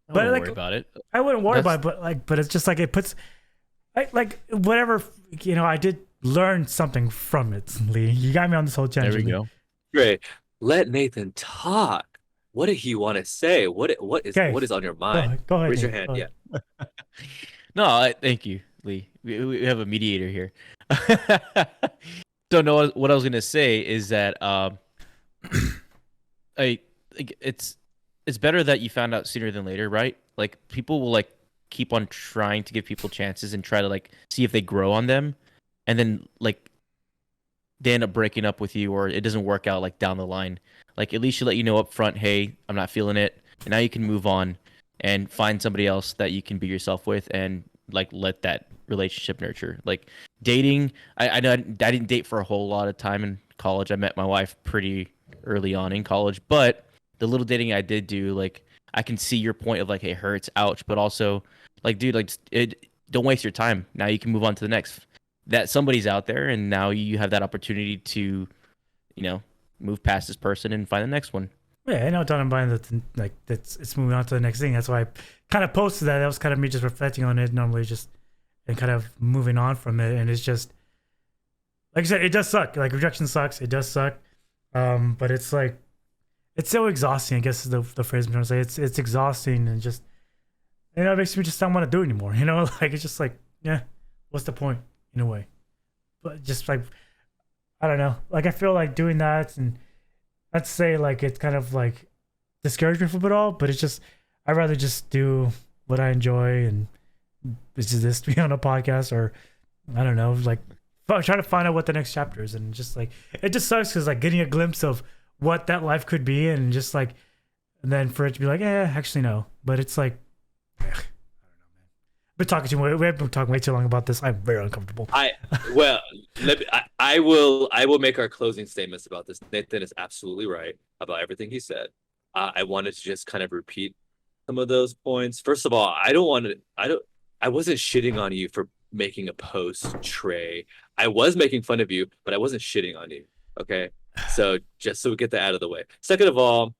I wouldn't worry about it. I wouldn't worry about it, but it's just like it puts, whatever, I did learn something from it, Lee. You got me on this whole tangent. There we go. Great. Let Nathan talk. What did he want to say? What is on your mind? Go ahead. Raise your Nate. hand. Yeah. No, thank you, Lee. We have a mediator here. Don't know what I was gonna say is that it's better that you found out sooner than later, right? Like, people will like keep on trying to give people chances and try to like see if they grow on them, and then like they end up breaking up with you, or it doesn't work out like down the line. Like, at least you let you know up front, hey, I'm not feeling it, and now you can move on and find somebody else that you can be yourself with, and like let that relationship nurture. Like, dating, I know I didn't date for a whole lot of time in college. I met my wife pretty early on in college, but the little dating I did do, like, I can see your point of like, it hurts, ouch, but also like, dude, like, don't waste your time. Now you can move on to the next. That somebody's out there, and now you have that opportunity to, move past this person and find the next one. Yeah, I know. I'm buying that. Like, it's moving on to the next thing. That's why I kind of posted that. That was kind of me just reflecting on it. Normally, just and kind of moving on from it. And it's just, like I said, it does suck. Like, rejection sucks. It does suck. But it's like, it's so exhausting, I guess is the phrase I'm trying to say. It's exhausting, and just, it makes me just not want to do it anymore. Like, it's just like, yeah, what's the point in a way? But just like, I don't know. Like, I feel like doing that, and let's say like it's kind of like discouragement from it all, but it's just, I'd rather just do what I enjoy, and it's just this, be on a podcast, or I don't know, like try to find out what the next chapter is. And just like, it just sucks because like getting a glimpse of what that life could be, and just like, and then for it to be like, actually no, but it's like, I don't know, man. We've been talking way too long about this. I'm very uncomfortable. I will make our closing statements about this. Nathan is absolutely right about everything he said. I wanted to just kind of repeat some of those points. First of all, I wasn't shitting on you for making a post, Trey. I was making fun of you, but I wasn't shitting on you. Okay, so just so we get that out of the way. Second of all,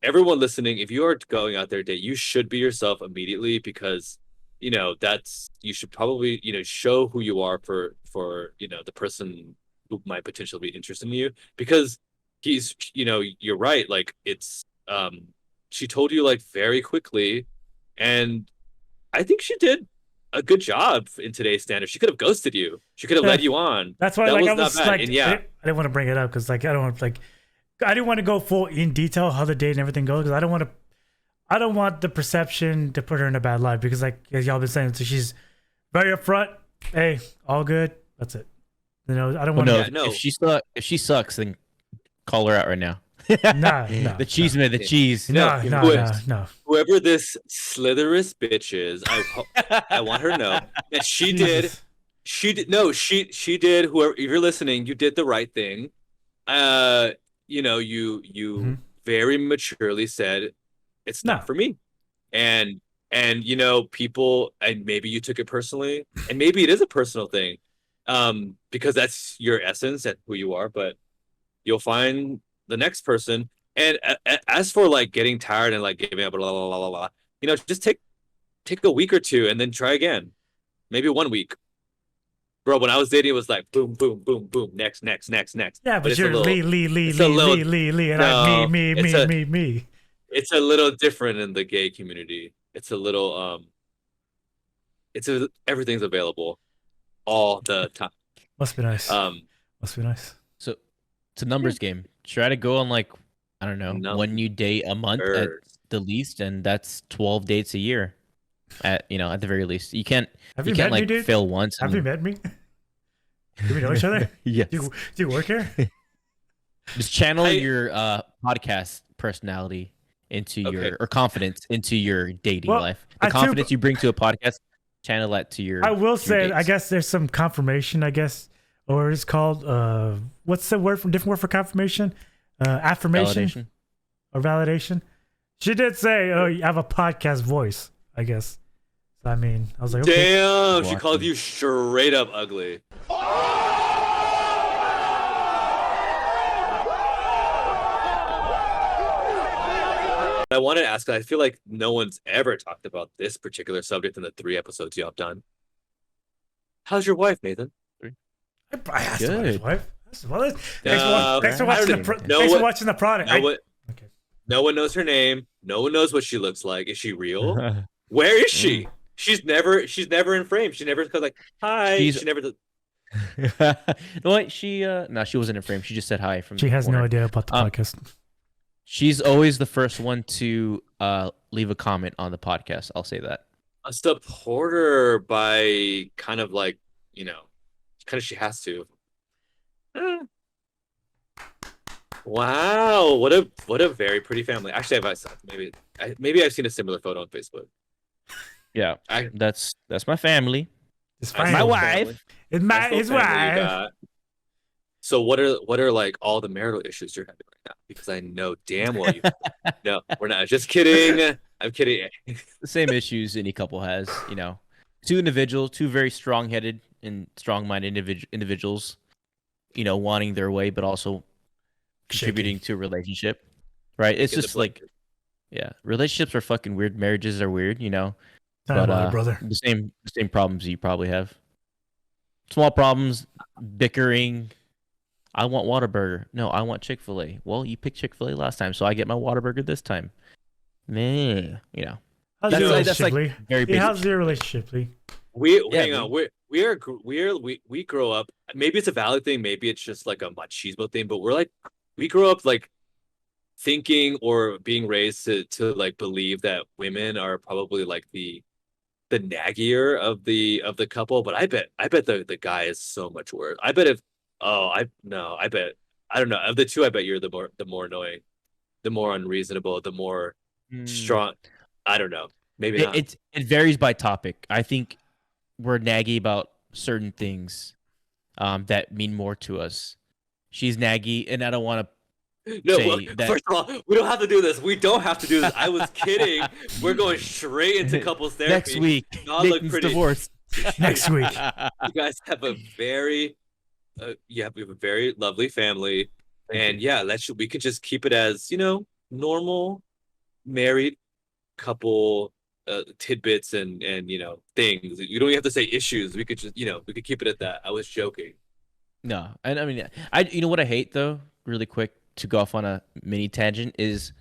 everyone listening, if you are going out there to date, you should be yourself immediately, because you should probably show who you are for the person who might potentially be interested in you, because he's you're right, like, it's she told you like very quickly, and I think she did a good job in today's standards. She could have ghosted you. She could have led you on. That's why that like was I was not bad. like, And yeah, I didn't want to bring it up because like I didn't want to go full in detail how the date and everything goes, because I don't want to. I don't want the perception to put her in a bad light because, like, as y'all been saying, so she's very upfront. Hey, all good. That's it. You know, I don't want to. no. If she sucks, then call her out right now. Nah, The cheese man, the cheese. No. Whoever this slitherous bitch is, I want her to know that she did. She did. No, she did. Whoever, if you're listening, you did the right thing. You know, you very maturely said it's not for me, and you know, people, and maybe you took it personally, and maybe it is a personal thing, because that's your essence and who you are. But you'll find the next person. And as for like getting tired and like giving up, blah, blah, blah, blah, blah, you know, just take a week or two and then try again. Maybe 1 week. Bro, when I was dating, it was like boom, boom, boom, boom, next. Yeah, but you're Lee, and I'm me. It's a little different in the gay community. It's a little everything's available all the time. Must be nice. So it's a numbers game. Try to go on like, I don't know, one new date a month at the least, and that's 12 dates a year. At the very least, you can't like fail once. Have you met me? Do we know each other? Yes. Do you work here? Just channel your podcast personality into or confidence into your dating life. The confidence you bring to a podcast, channel that to your. I will say, I guess there's some confirmation. I guess, or it's called what's the word different word for confirmation? Affirmation or validation. She did say, "Oh, you have a podcast voice." I guess. I mean, I was like, okay. Damn, she called you straight up ugly. I wanted to ask, I feel like no one's ever talked about this particular subject in the 3 episodes y'all have done. How's your wife, Nathan? I asked about his wife. Thanks for watching the product. No one knows her name. No one knows what she looks like. Is she real? Where is she? She's never in frame. She never goes like, hi. She never does. What? She wasn't in frame. She just said hi from. She has no idea about the podcast. She's always the first one to leave a comment on the podcast. I'll say that. A supporter by kind of like, she has to. Wow, what a very pretty family. Actually, maybe I've seen a similar photo on Facebook. Yeah, that's my family. It's my wife. It's his wife. So what are like all the marital issues you're having right now? Because I know damn well you. No, we're not. Just kidding. I'm kidding. The same issues any couple has. Two very strong-headed and strong-minded individuals. Wanting their way, but also contributing to a relationship, right? It's just like, relationships are fucking weird. Marriages are weird, But brother, the same problems you probably have. Small problems, bickering. I want Whataburger. No, I want Chick-fil-A. Well, you picked Chick-fil-A last time, so I get my Whataburger this time. Man, How's your relationship, like very basic. How's your relationship, Lee? Hang on. We grow up. Maybe it's a valid thing. Maybe it's just like a machismo thing. But we grow up like thinking or being raised to like believe that women are probably like the naggier of the couple. But I bet the guy is so much worse. I bet I don't know. Of the two, I bet you're the more annoying, the more unreasonable, the more strong. I don't know. Maybe not. It varies by topic. I think we're naggy about certain things that mean more to us. She's naggy, and I don't want to say that. First of all, we don't have to do this. We don't have to do this. I was kidding. We're going straight into couples therapy. Next week, Nathan's divorce. Next week. You guys have a very, we have a very lovely family, and we could just keep it as normal married couple. Tidbits and things. You don't even have to say issues. We could just we could keep it at that. I was joking. No, and I mean, what I hate though, really quick to go off on a mini tangent, is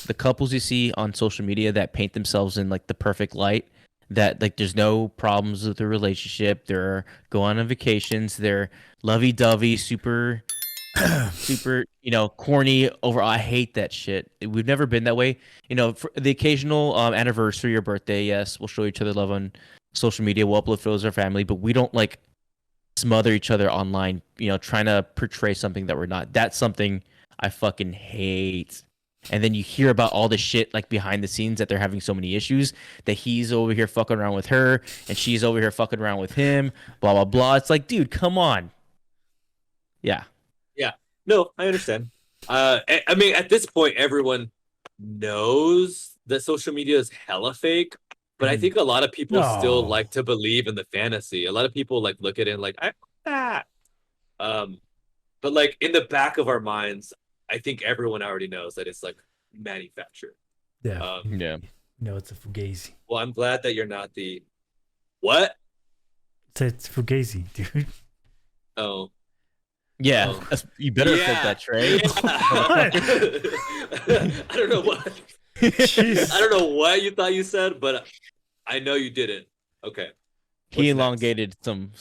the couples you see on social media that paint themselves in like the perfect light, that like there's no problems with their relationship, they're going on vacations, they're lovey-dovey, super super, corny over. I hate that shit. We've never been that way. For the occasional anniversary or birthday, yes, we'll show each other love on social media. We'll upload photos of our family, but we don't like smother each other online, trying to portray something that we're not. That's something I fucking hate. And then you hear about all the shit like behind the scenes that they're having so many issues, that he's over here fucking around with her and she's over here fucking around with him, blah blah blah. It's like, dude, come on. Yeah. Yeah. No, I understand. I mean, at this point, everyone knows that social media is hella fake, but I think a lot of people still No. like to believe in the fantasy. A lot of people like look at it and like, I that. But like in the back of our minds, I think everyone already knows that it's like manufactured. Yeah. Yeah. No, it's a fugazi. Well, I'm glad that you're not the what? It's fugazi, dude. Oh. Yeah. Oh. You better flip that, Trey. Yeah. I don't know what. Jeez. I don't know what you thought you said, but I know you did it. Okay. He What's elongated some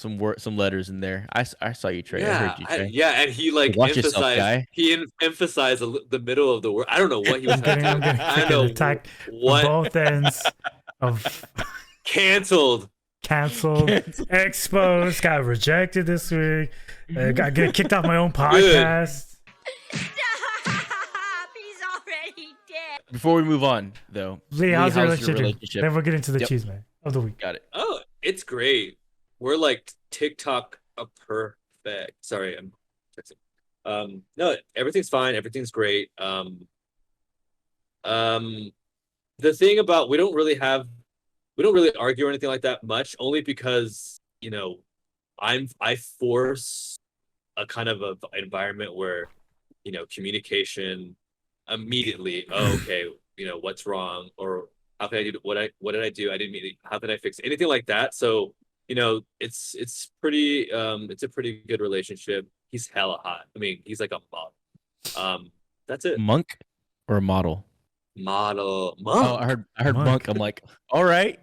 letters in there. I saw you, Trey. I heard you, Trey. yeah, and he like Watch emphasized. yourself, guy. Emphasized the middle of the word. I don't know what he was. I'm getting I don't know attacked what on both ends of canceled. canceled, exposed, got rejected this week, got get kicked off my own podcast. Stop! He's already dead. Before we move on, though, Lee, how's your how's relationship? Then we'll get into the cheese man of the week. Got it. Oh, it's great. We're like TikTok perfect. Sorry, I'm texting. No, everything's fine. Everything's great. The thing about we don't really argue or anything like that much, only because I force a kind of a environment where communication immediately. Oh, okay, what's wrong, or how can I do what did I do? I didn't mean. How can I fix it? Anything like that? So it's pretty it's a pretty good relationship. He's hella hot. I mean, he's like a model. That's it. Monk or a model? Model. Oh, I heard monk. I'm like, all right,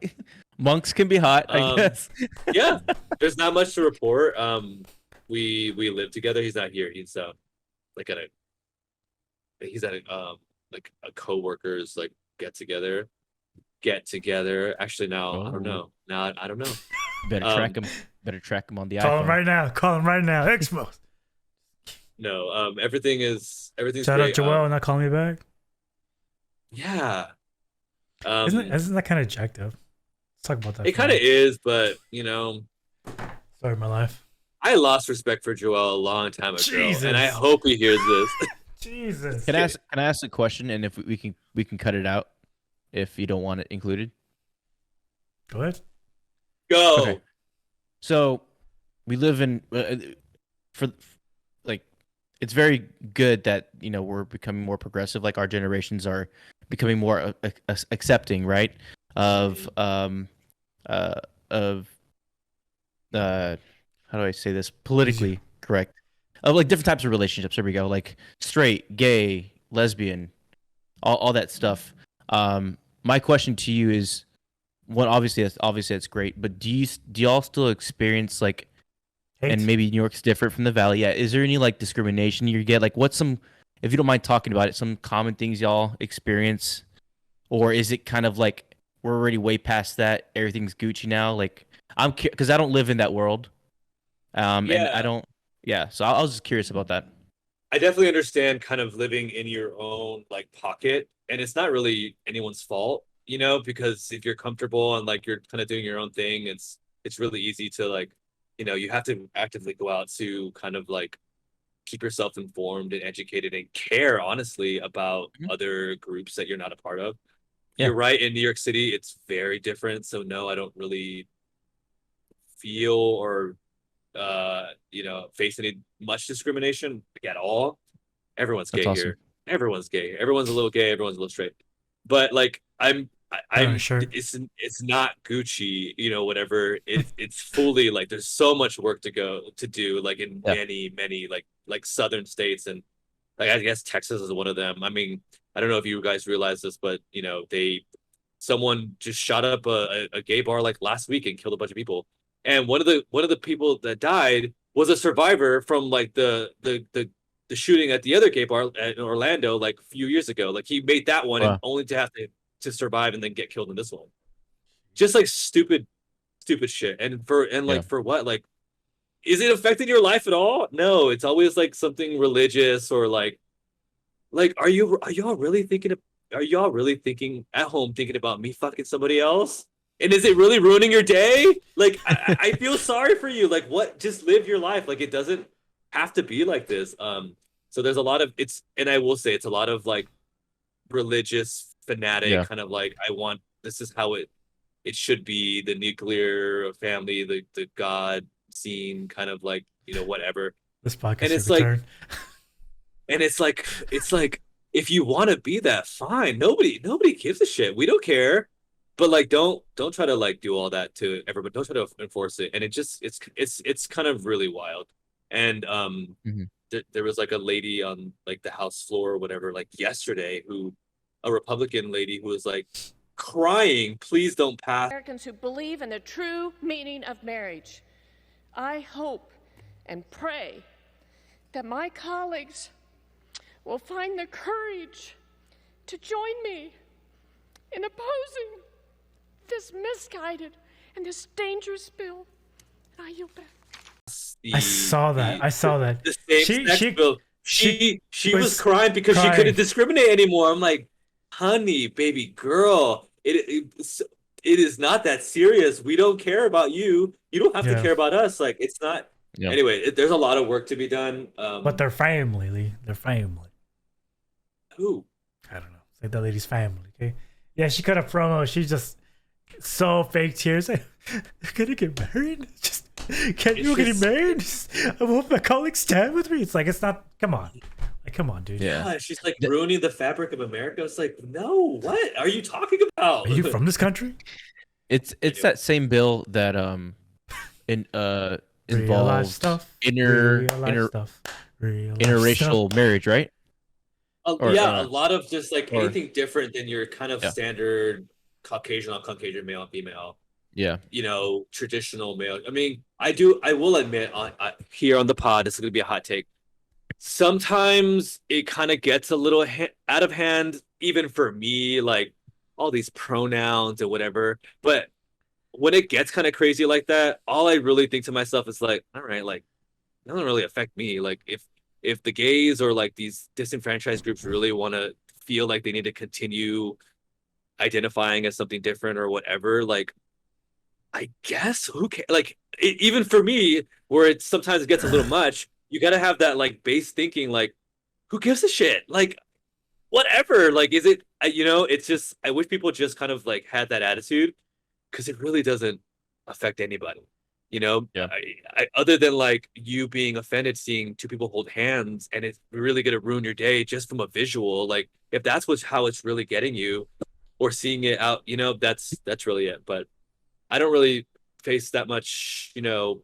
monks can be hot, I guess. Yeah, there's not much to report. We live together. He's not here. He's like at a like a coworker's like get together. Actually, now I don't know. Now I don't know. Better track him on the Call iPhone. him right now. Call him right now. Exposed. No, everything's Shout great. out Joel, not calling me back. Yeah. Isn't that kind of jacked up? Let's talk about that. It kind of is, but Sorry, my life. I lost respect for Joel a long time ago, Jesus. and I hope he hears this. Jesus. Can I ask a question, and if we can cut it out if you don't want it included? Go ahead. Go. Okay. So we live in it's very good that we're becoming more progressive. Like our generations are becoming more accepting, right? Of how do I say this politically correct? Of like different types of relationships. There we go. Like straight, gay, lesbian, all that stuff. My question to you is, one, obviously that's great, but do y'all still experience like, Hate. and maybe New York's different from the Valley? Yeah, is there any like discrimination you get? Like, what's some, if you don't mind talking about it, some common things y'all experience, or is it kind of like we're already way past that? Everything's Gucci now. Like, because I don't live in that world, and I don't. Yeah, so I was just curious about that. I definitely understand kind of living in your own like pocket, and it's not really anyone's fault, because if you're comfortable and like you're kind of doing your own thing, it's really easy to like, you have to actively go out to kind of like keep yourself informed and educated and care honestly about other groups that you're not a part of. Yeah. You're right. In New York City, it's very different. So no, I don't really feel or face any much discrimination at all. Everyone's gay here. Everyone's gay. Everyone's a little gay. Everyone's a little straight. But like I'm sure. It's not Gucci, whatever. It's fully like there's so much work to do like in many like southern states, and like I guess Texas is one of them. I mean, I don't know if you guys realize this, but someone just shot up a gay bar like last week and killed a bunch of people. And one of the people that died was a survivor from like the the shooting at the other gay bar in Orlando like a few years ago. Like he made that one and only to have to survive and then get killed in this one. Just like stupid shit. And for what? Like, is it affecting your life at all? No, it's always like something religious or like are y'all really thinking at home thinking about me fucking somebody else? And is it really ruining your day? Like, I feel sorry for you. Like, what? Just live your life. Like, it doesn't have to be like this. So there's a lot of and I will say it's a lot of like religious fanatic kind of like this is how it should be, the nuclear family, the God scene kind of like, whatever. This podcast and it's like, and it's like if you want to be that, fine. Nobody gives a shit. We don't care. But like, don't try to like do all that to everybody. Don't try to enforce it. And it's kind of really wild. And there was like a lady on like the House floor or whatever, like yesterday, a Republican lady who was like crying, please don't pass. Americans who believe in the true meaning of marriage. I hope and pray that my colleagues will find the courage to join me in opposing this misguided and this dangerous bill. And I yield back. I saw that. The same-sex bill. She was crying because she couldn't discriminate anymore. I'm like, honey, baby girl, it is not that serious. We don't care about you. You don't have to care about us. Like, it's not. Yeah. Anyway, there's a lot of work to be done. But they're family, Lee. They're family. Who? I don't know. It's like the lady's family. Okay. Yeah, she cut a promo. She's just so fake tears. I'm gonna get married. Just can't you get married? I hope my colleagues stand with me. It's like, it's not. Come on. Like, come on, dude. Yeah, she's like ruining the fabric of America. It's like, no, what are you talking about? Are you from this country? It's that same bill that involves interracial marriage, right? A lot of just like anything different than your kind of standard Caucasian on Caucasian, male on female. Yeah. Traditional male. I mean, I will admit here on the pod, this is going to be a hot take. Sometimes it kind of gets a little out of hand, even for me, like all these pronouns and whatever. But when it gets kind of crazy like that, all I really think to myself is like, all right, like, it doesn't really affect me. Like, if the gays or like these disenfranchised groups really want to feel like they need to continue identifying as something different or whatever, like, I guess who cares? Like, even for me, where it sometimes gets a little much, you got to have that like base thinking, like, who gives a shit? Like, whatever. Like, is it, it's just, I wish people just kind of like had that attitude, because it really doesn't affect anybody. Other than like you being offended seeing two people hold hands, and it's really going to ruin your day just from a visual. Like, if that's how it's really getting you, or seeing it out, that's really it. But I don't really face that much,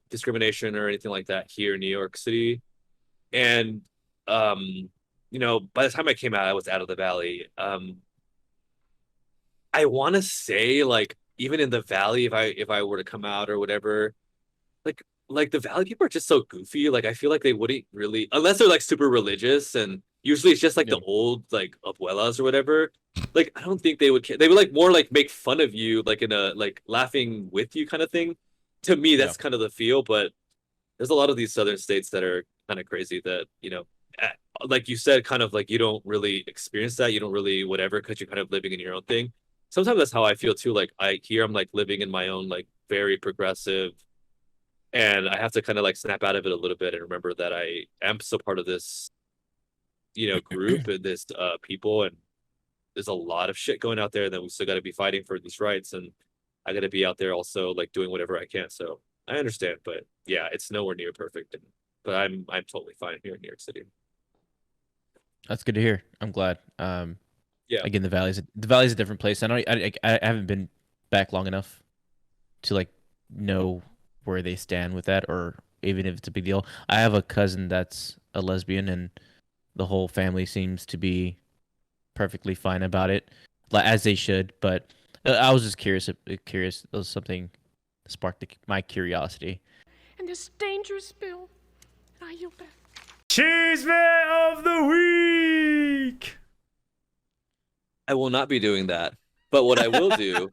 discrimination or anything like that here in New York City. And, by the time I came out, I was out of the Valley. I want to say, like, even in the Valley, if I were to come out or whatever, like the Valley people are just so goofy. Like, I feel like they wouldn't really, unless they're like super religious, and usually it's just like the old like abuelas or whatever. Like, I don't think they would care. They would like more like make fun of you, like in a like laughing with you kind of thing. To me, that's kind of the feel. But there's a lot of these southern states that are kind of crazy that, like you said, kind of like you don't really experience that. You don't really whatever, because you're kind of living in your own thing. Sometimes that's how I feel too. Like, I'm like living in my own like very progressive, and I have to kind of like snap out of it a little bit and remember that I am still part of this, group and this people, and there's a lot of shit going out there, and then we still got to be fighting for these rights, and I got to be out there also like doing whatever I can. So I understand, but yeah, it's nowhere near perfect, but I'm totally fine here in New York City. That's good to hear. I'm glad. Yeah. Again, the Valley's a different place. I haven't been back long enough to like know where they stand with that, or even if it's a big deal. I have a cousin that's a lesbian, and the whole family seems to be perfectly fine about it, as they should. But I was just curious. It was something that sparked my curiosity. And this dangerous bill, I yield back. Cheeseman of the week. I will not be doing that. But what I will do,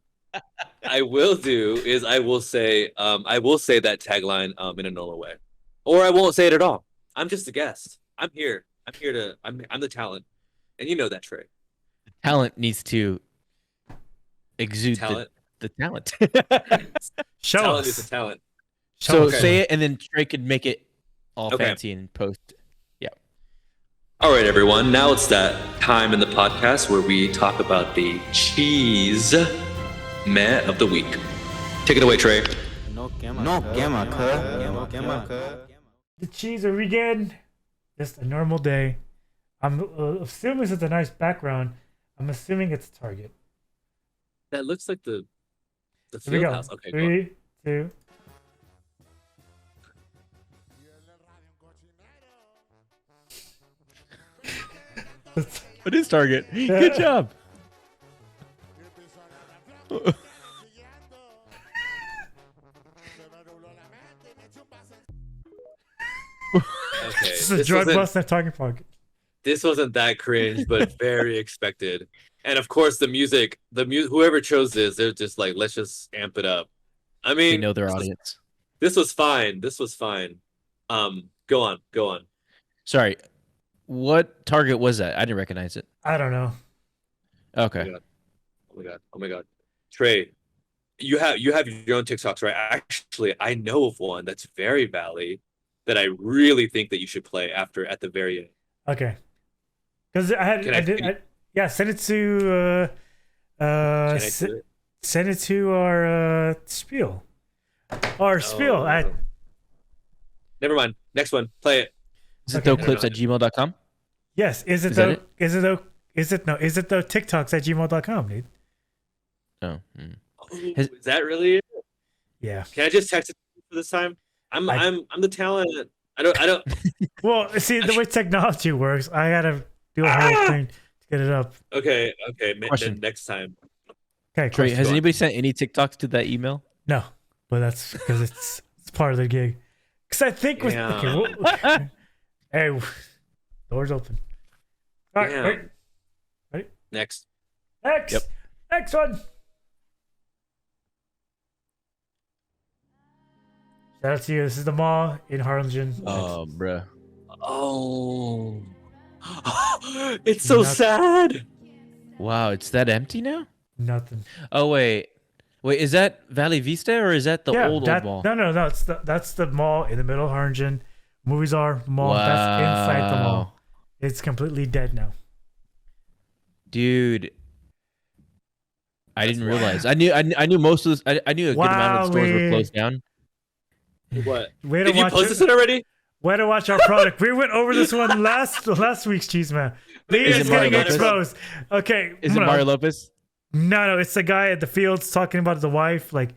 I will say that tagline in a normal way, or I won't say it at all. I'm just a guest. I'm here. I'm the talent, and you know that, Trey. Talent needs to exude Talent. the talent. Show Talent us. is a talent. So Okay. say it, and then Trey could make it all Okay. fancy and post. Yeah. All right, everyone. Now it's that time in the podcast where we talk about the cheese meh of the week. Take it away, Trey. No quema, cuz. The cheese are weekend. Just a normal day. I'm assuming it's a nice background. I'm assuming it's Target. That looks like the Here we field go. house. Okay, go on. 3, 2. It is Target. Good job. Okay, This is a drug bust at Target Park. This wasn't that cringe, but very expected. And of course, the music, whoever chose this, they're just like, let's just amp it up. I mean, They know their audience. This was fine. Go on. Sorry. What Target was that? I didn't recognize it. I don't know. Okay. Oh my god. Trey, you have your own TikToks, right? Actually, I know of one that's very valley that I really think that you should play at the very end. Okay. Because yeah, send it to Can I do it? send it to our spiel. Our spiel at Never mind. Next one. Play it. Is it Okay. thoclips@gmail.com? yes. Is it Is that though? it? Is it though? Is it no? Is it though? TikToks@gmail.com, dude. Oh. Oh, is that really it? Yeah. Can I just text it for this time? I'm the talent. I don't. Well, see the way technology works, I gotta do a whole thing to get it up. Okay. Question. Then next time. Okay. Trey, Question. has anybody sent any TikToks to that email? No, but that's because it's part of the gig. Because I think with Yeah. okay, hey, doors open. All right, Damn. ready? Next. Next. Yep. Next one. Shout out to you. This is the mall in Harlingen. Oh, bruh. Oh. It's so Not- sad. Wow, it's that empty now? Nothing. Oh, wait, is that Valley Vista or is that the old mall? No. That's the mall in the middle of Harlingen. Movies are mall. That's inside the Wow. mall. It's completely dead now. Dude, I didn't realize. I knew most of this. I knew a good amount of the stores were Wowee. closed down. What? Way to Did you watch post it. this one already? Way to watch our product. We went over this one last week's cheese man. Lee Is is it Mario getting Lopez? exposed. Okay. Is it Mario Lopez? No, it's the guy at the fields talking about the wife. Like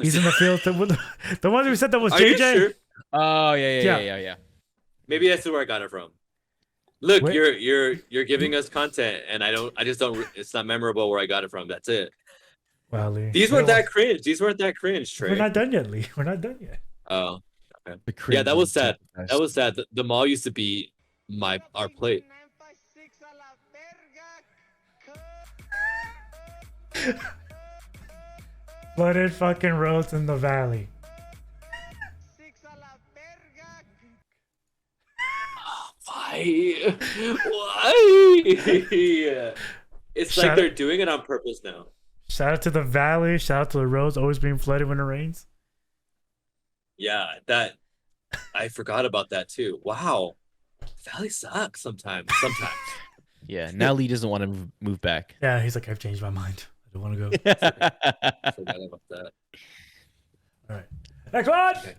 he's in the field. The one who said that was Are JJ. you sure? Oh, yeah. Maybe that's where I got it from. Look, Wait. you're giving us content, and I just don't. It's not memorable where I got it from. That's it. Wow, Lee. These weren't that cringe. Trey. We're not done yet, Lee. We're not done yet. Oh, okay. The Yeah, that was cringe sad. That was sad. The mall used to be our plate. Flooded fucking roads in the valley. Why? Why? It's Shout- like they're doing it on purpose now. Shout out to the valley. Shout out to the roads always being flooded when it rains. Yeah, that I forgot about that too. Wow, Valley sucks sometimes. Yeah, now Lee doesn't want to move back. Yeah, he's like, I've changed my mind. I don't want to go. I forgot about that. All right. Next one. Okay.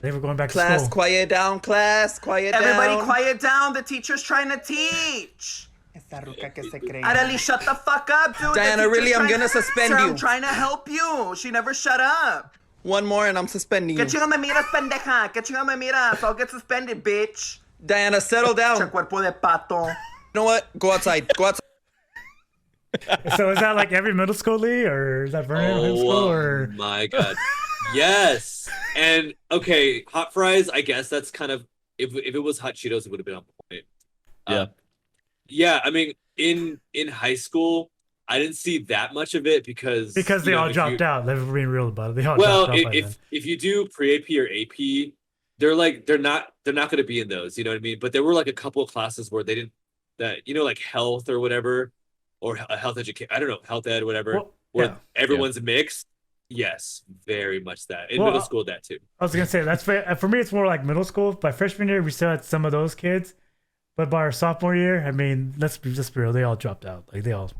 I think we're going back to Class, school. quiet down, class, quiet down. Everybody quiet down. The teacher's trying to teach. Arely, shut the fuck up, dude. Diana, The teacher's really, I'm trying gonna suspend Sir, you. I'm trying to help you. She never shut up. One more and I'm suspending you. Que chinga me miras, pendeja. Que chinga me miras. I'll get suspended, bitch. Diana, settle down. Che cuerpo de pato. You know what? Go outside. Go outside. So is that like every middle school, Lee? Or is that Vernon Middle School? Oh Or my god. Yes. And okay, hot fries. I guess that's kind of if it was hot Cheetos, it would have been on point. Yeah. Yeah. I mean, in high school, I didn't see that much of it because they all dropped out. They're being real about it. They all well, dropped out by then. if you do pre-AP or AP, they're not going to be in those. You know what I mean? But there were like a couple of classes where they didn't like health or whatever, or health education. I don't know, health ed, whatever. Well, where everyone's mixed. Yes, very much that. In middle school, that too. I was gonna say that's for me. It's more like middle school. By freshman year, we still had some of those kids, but by our sophomore year, I mean, let's be real. They all dropped out. Like they all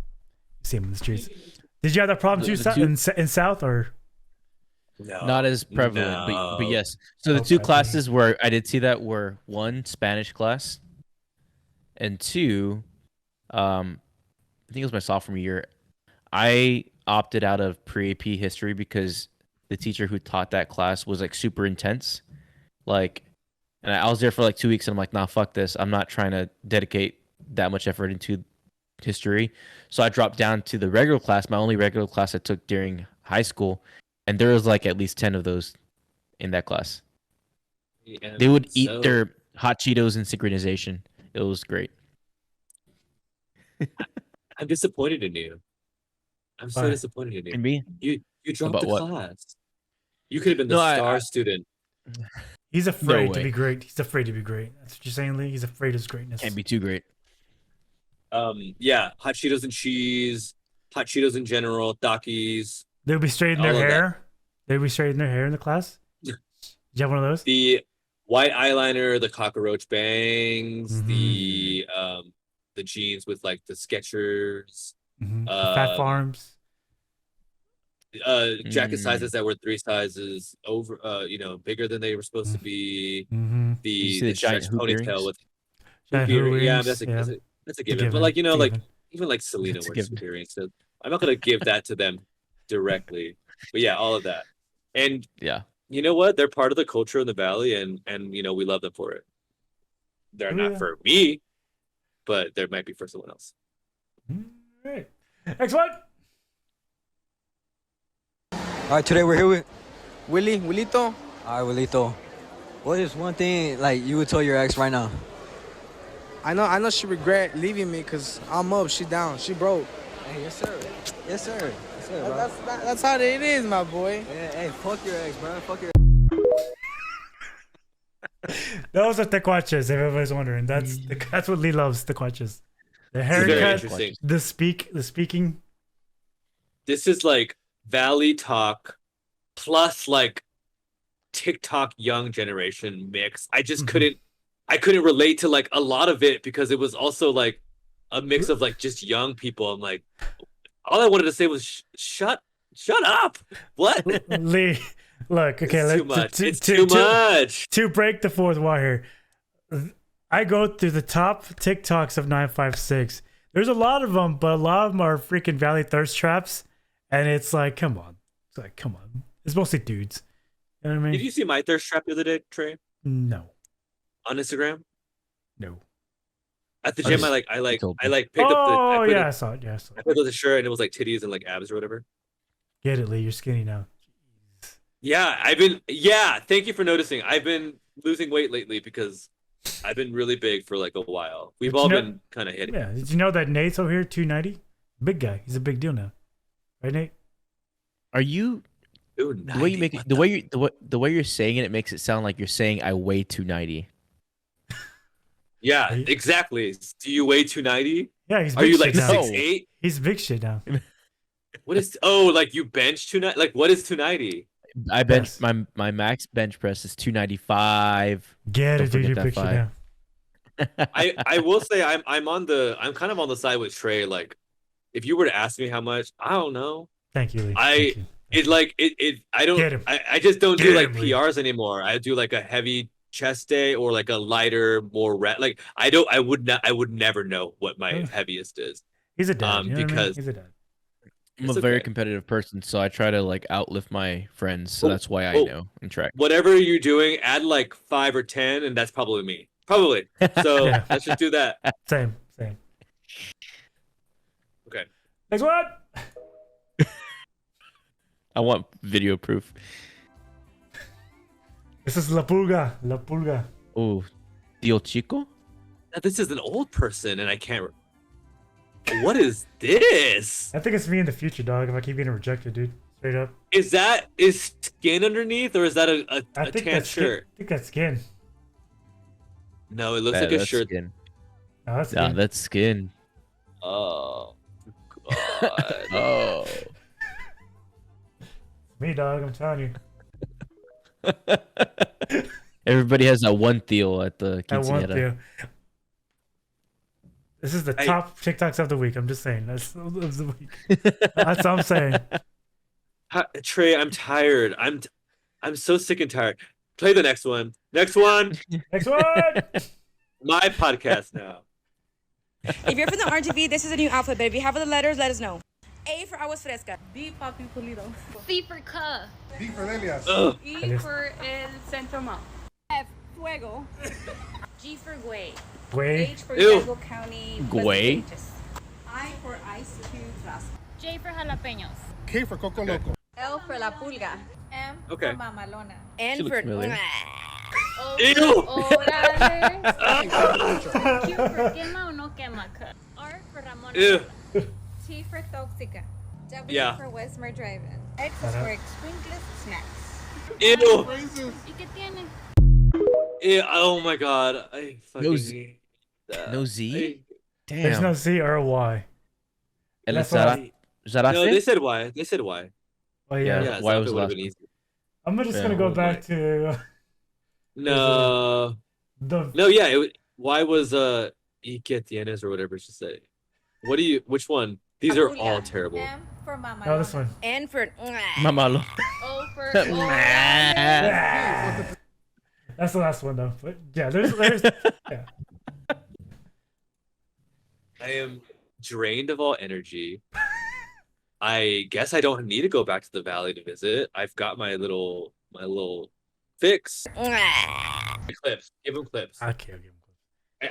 see them in the streets. Did you have that problem too in South or? No, not as prevalent, but yes. So the two classes where I did see that were one Spanish class, and two, I think it was my sophomore year. I opted out of pre-AP history because the teacher who taught that class was like super intense. Like, and I was there for like 2 weeks and I'm like, nah, fuck this. I'm not trying to dedicate that much effort into history. So I dropped down to the regular class, my only regular class I took during high school. And there was like at least 10 of those in that class. Yeah, they would eat their hot Cheetos in synchronization. It was great. I'm disappointed in you. I'm so disappointed in you. In me? You dropped About the what? class. You could have been the star student. He's afraid to be great. He's afraid to be great. That's what you're saying, Lee? He's afraid of his greatness. Can't be too great. Yeah, hot Cheetos and cheese, hot Cheetos in general, Takis. They would be straightening their hair. They would be straightening their hair in the class. Did you have one of those? The white eyeliner, the cockroach bangs, the jeans with like the Skechers, the Fat Farms, jacket sizes that were 3 sizes over, bigger than they were supposed to be. The giant ponytail with hoop earrings. Yeah, that's a given. But like like even like Selena wears hoop earrings, so I'm not gonna give that to them directly. But yeah, all of that, and yeah, you know what? They're part of the culture in the Valley, and we love them for it. They're not for me, but there might be for someone else. All right. Next one. All right, today we're here with Willito. All right, Willito. What is one thing like you would tell your ex right now? I know she regret leaving me because I'm up, she down, she broke. Hey, yes sir. Yes sir. Yes sir, bro. That's how it is, my boy. Yeah, hey, fuck your ex, bro. Fuck your. Those are tequaches, if everybody's wondering. That's what Lee loves, tequaches. The haircut, the speaking. This is like Valley talk plus like TikTok young generation mix. I just couldn't relate to like a lot of it because it was also like a mix of like just young people. I'm like, all I wanted to say was shut up. What? Lee, look, okay, it's too much. It's too much. To break the fourth wall here, I go through the top TikToks of 956. There's a lot of them, but a lot of them are freaking Valley thirst traps, and it's like, come on. It's mostly dudes. You know what I mean? Did you see my thirst trap the other day, Trey? No. On Instagram? No. At the gym, I picked up the. I saw it. Yeah, I put up the shirt and it was like titties and like abs or whatever. Get it, Lee. You're skinny now. Yeah, thank you for noticing. I've been losing weight lately because I've been really big for like a while. We've all been kind of hitting. Yeah. Did you know that Nate's over here 290? Big guy. He's a big deal now. Right, Nate? Are you? The way you make it, the way you're saying it, it makes it sound like you're saying I weigh 290. Yeah, exactly. Do you weigh 290? Yeah, he's big. Are you like now. 6'8"? He's big shit now. What is? Oh, like you bench 290? Like what is 290? I bench my max bench press is 295. Get it, dude. You're big shit now. I will say I'm kind of on the side with Trey. Like, if you were to ask me how much, I don't know. Thank you, Lee. I just don't do like PRs anymore. I do like a heavy chest day or like a lighter, more like I would never know what my heaviest is. He's a dad. Because he's a dad. I'm a very competitive person, so I try to like outlift my friends. So that's why I know in track. Whatever you're doing, add like 5 or 10, and that's probably me. Probably. So let's just do that. Same. Okay. Next one. I want video proof. This is La Pulga. La Pulga. Oh, Tío Chico? This is an old person, and I can't. What is this? I think it's me in the future, dog. If I keep getting rejected, dude. Straight up. Is skin underneath, or is that a think tan that's shirt? I think that's skin. No, it looks like a shirt. Skin. No, that's Nah, skin. that's skin. Oh, God. Oh. Me, dog. I'm telling you. Everybody has that one Theo at the I want quinceañera. to. This is the top TikToks of the week. I'm just saying. That's of the week. That's all I'm saying. Trey, I'm tired. I'm so sick and tired. Play the next one. Next one. Next one. My podcast now. If you're from the RGV, this is a new alphabet. If you have the letters, let us know. A for aguas frescas. B, papi pulido. C for cuh. D for Delias. E for el centro mall. F, fuego. G for güey. Güey. H for Ew. Hidalgo County. Güey. I for ice cube raspa. J for jalapenos. K for Coco Loco. L for la pulga. M Okay. for mamalona. N She looks for familiar. Ew. Q for quema o no quema. R for Ramona. Ew. T for toxica. W Yeah. for Westmore Drive-In. X is for Sprinkles Snacks. Ew. ¿Y qué tiene? Ew. Oh my God. I fucking No Z. hate that. No Z? Damn. There's no Z or Y. El That's Zara- Zarafe? No, they said why. They said why. Oh yeah. Yeah. Yeah, why Zarafe was would've last been one? easy. I'm just Yeah, gonna go oh back to No. the. No, yeah. Why was ¿Y qué tienes or whatever she said? Which one? These are all terrible. M for mamalona. No, this one. N for Mamalo. O for That's the last one though. But yeah, there's yeah. I am drained of all energy. I guess I don't need to go back to the valley to visit. I've got my little fix. Clips. Give them clips. Okay.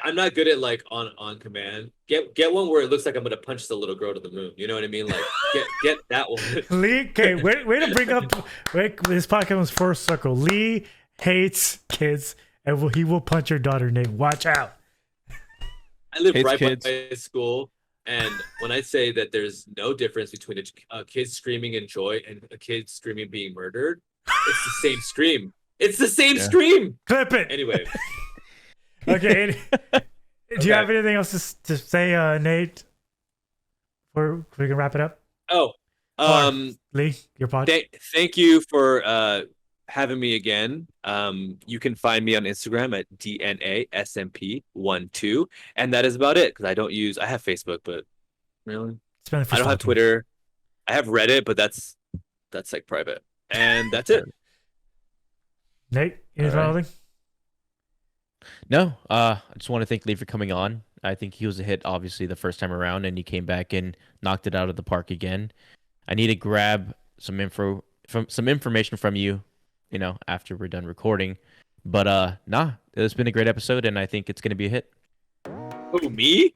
I'm not good at like on command. Get one where it looks like I'm gonna punch the little girl to the moon. You know what I mean? Like get that one. Lee, okay, way to bring up. Wait, this podcast was first circle. Lee hates kids, and he will punch your daughter, Nate. Watch out. I live Hates right kids. by school, and when I say that there's no difference between a kid screaming in joy and a kid screaming being murdered, it's the same scream. It's the same scream. Clip it. Anyway. Okay. Do you have anything else to say, Nate? Before we can wrap it up. Oh, Lee, your pod. Thank you for having me again. You can find me on Instagram at DNASMP12, and that is about it because I have Facebook, but really, I don't have Twitter. I have Reddit, but that's like private, and that's it. Nate, anything? No, I just want to thank Lee for coming on. I think he was a hit, obviously, the first time around, and he came back and knocked it out of the park again. I need to grab some information from you, after we're done recording. But it's been a great episode, and I think it's going to be a hit. Oh, me?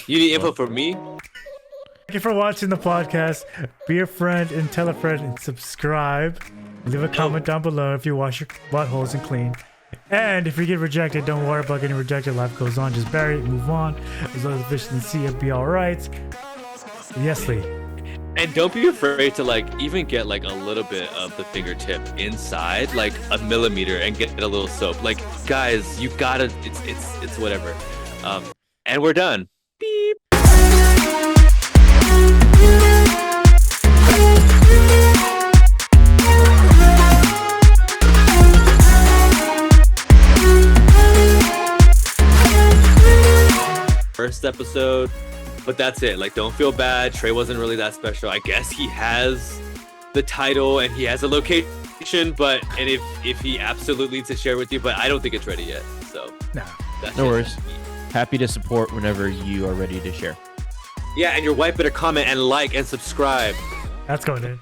You need info from me? Thank you for watching the podcast. Be a friend and tell a friend and subscribe. Leave a comment down below if you wash your buttholes and clean. And if you get rejected, don't worry about getting rejected. Life goes on. Just bury it, move on. As long as the fish in the sea, it'll be all right. Yes, Lee. And don't be afraid to even get a little bit of the fingertip inside, like a millimeter, and get a little soap. Guys, you gotta. It's whatever. And we're done. Beep. First episode, but that's it. Don't feel bad. Trey wasn't really that special. I guess he has the title and he has a location, and if he absolutely needs to share with you, but I don't think it's ready yet. So no worries. Happy to support whenever you are ready to share. Yeah, and your wife better comment and like and subscribe. That's going in.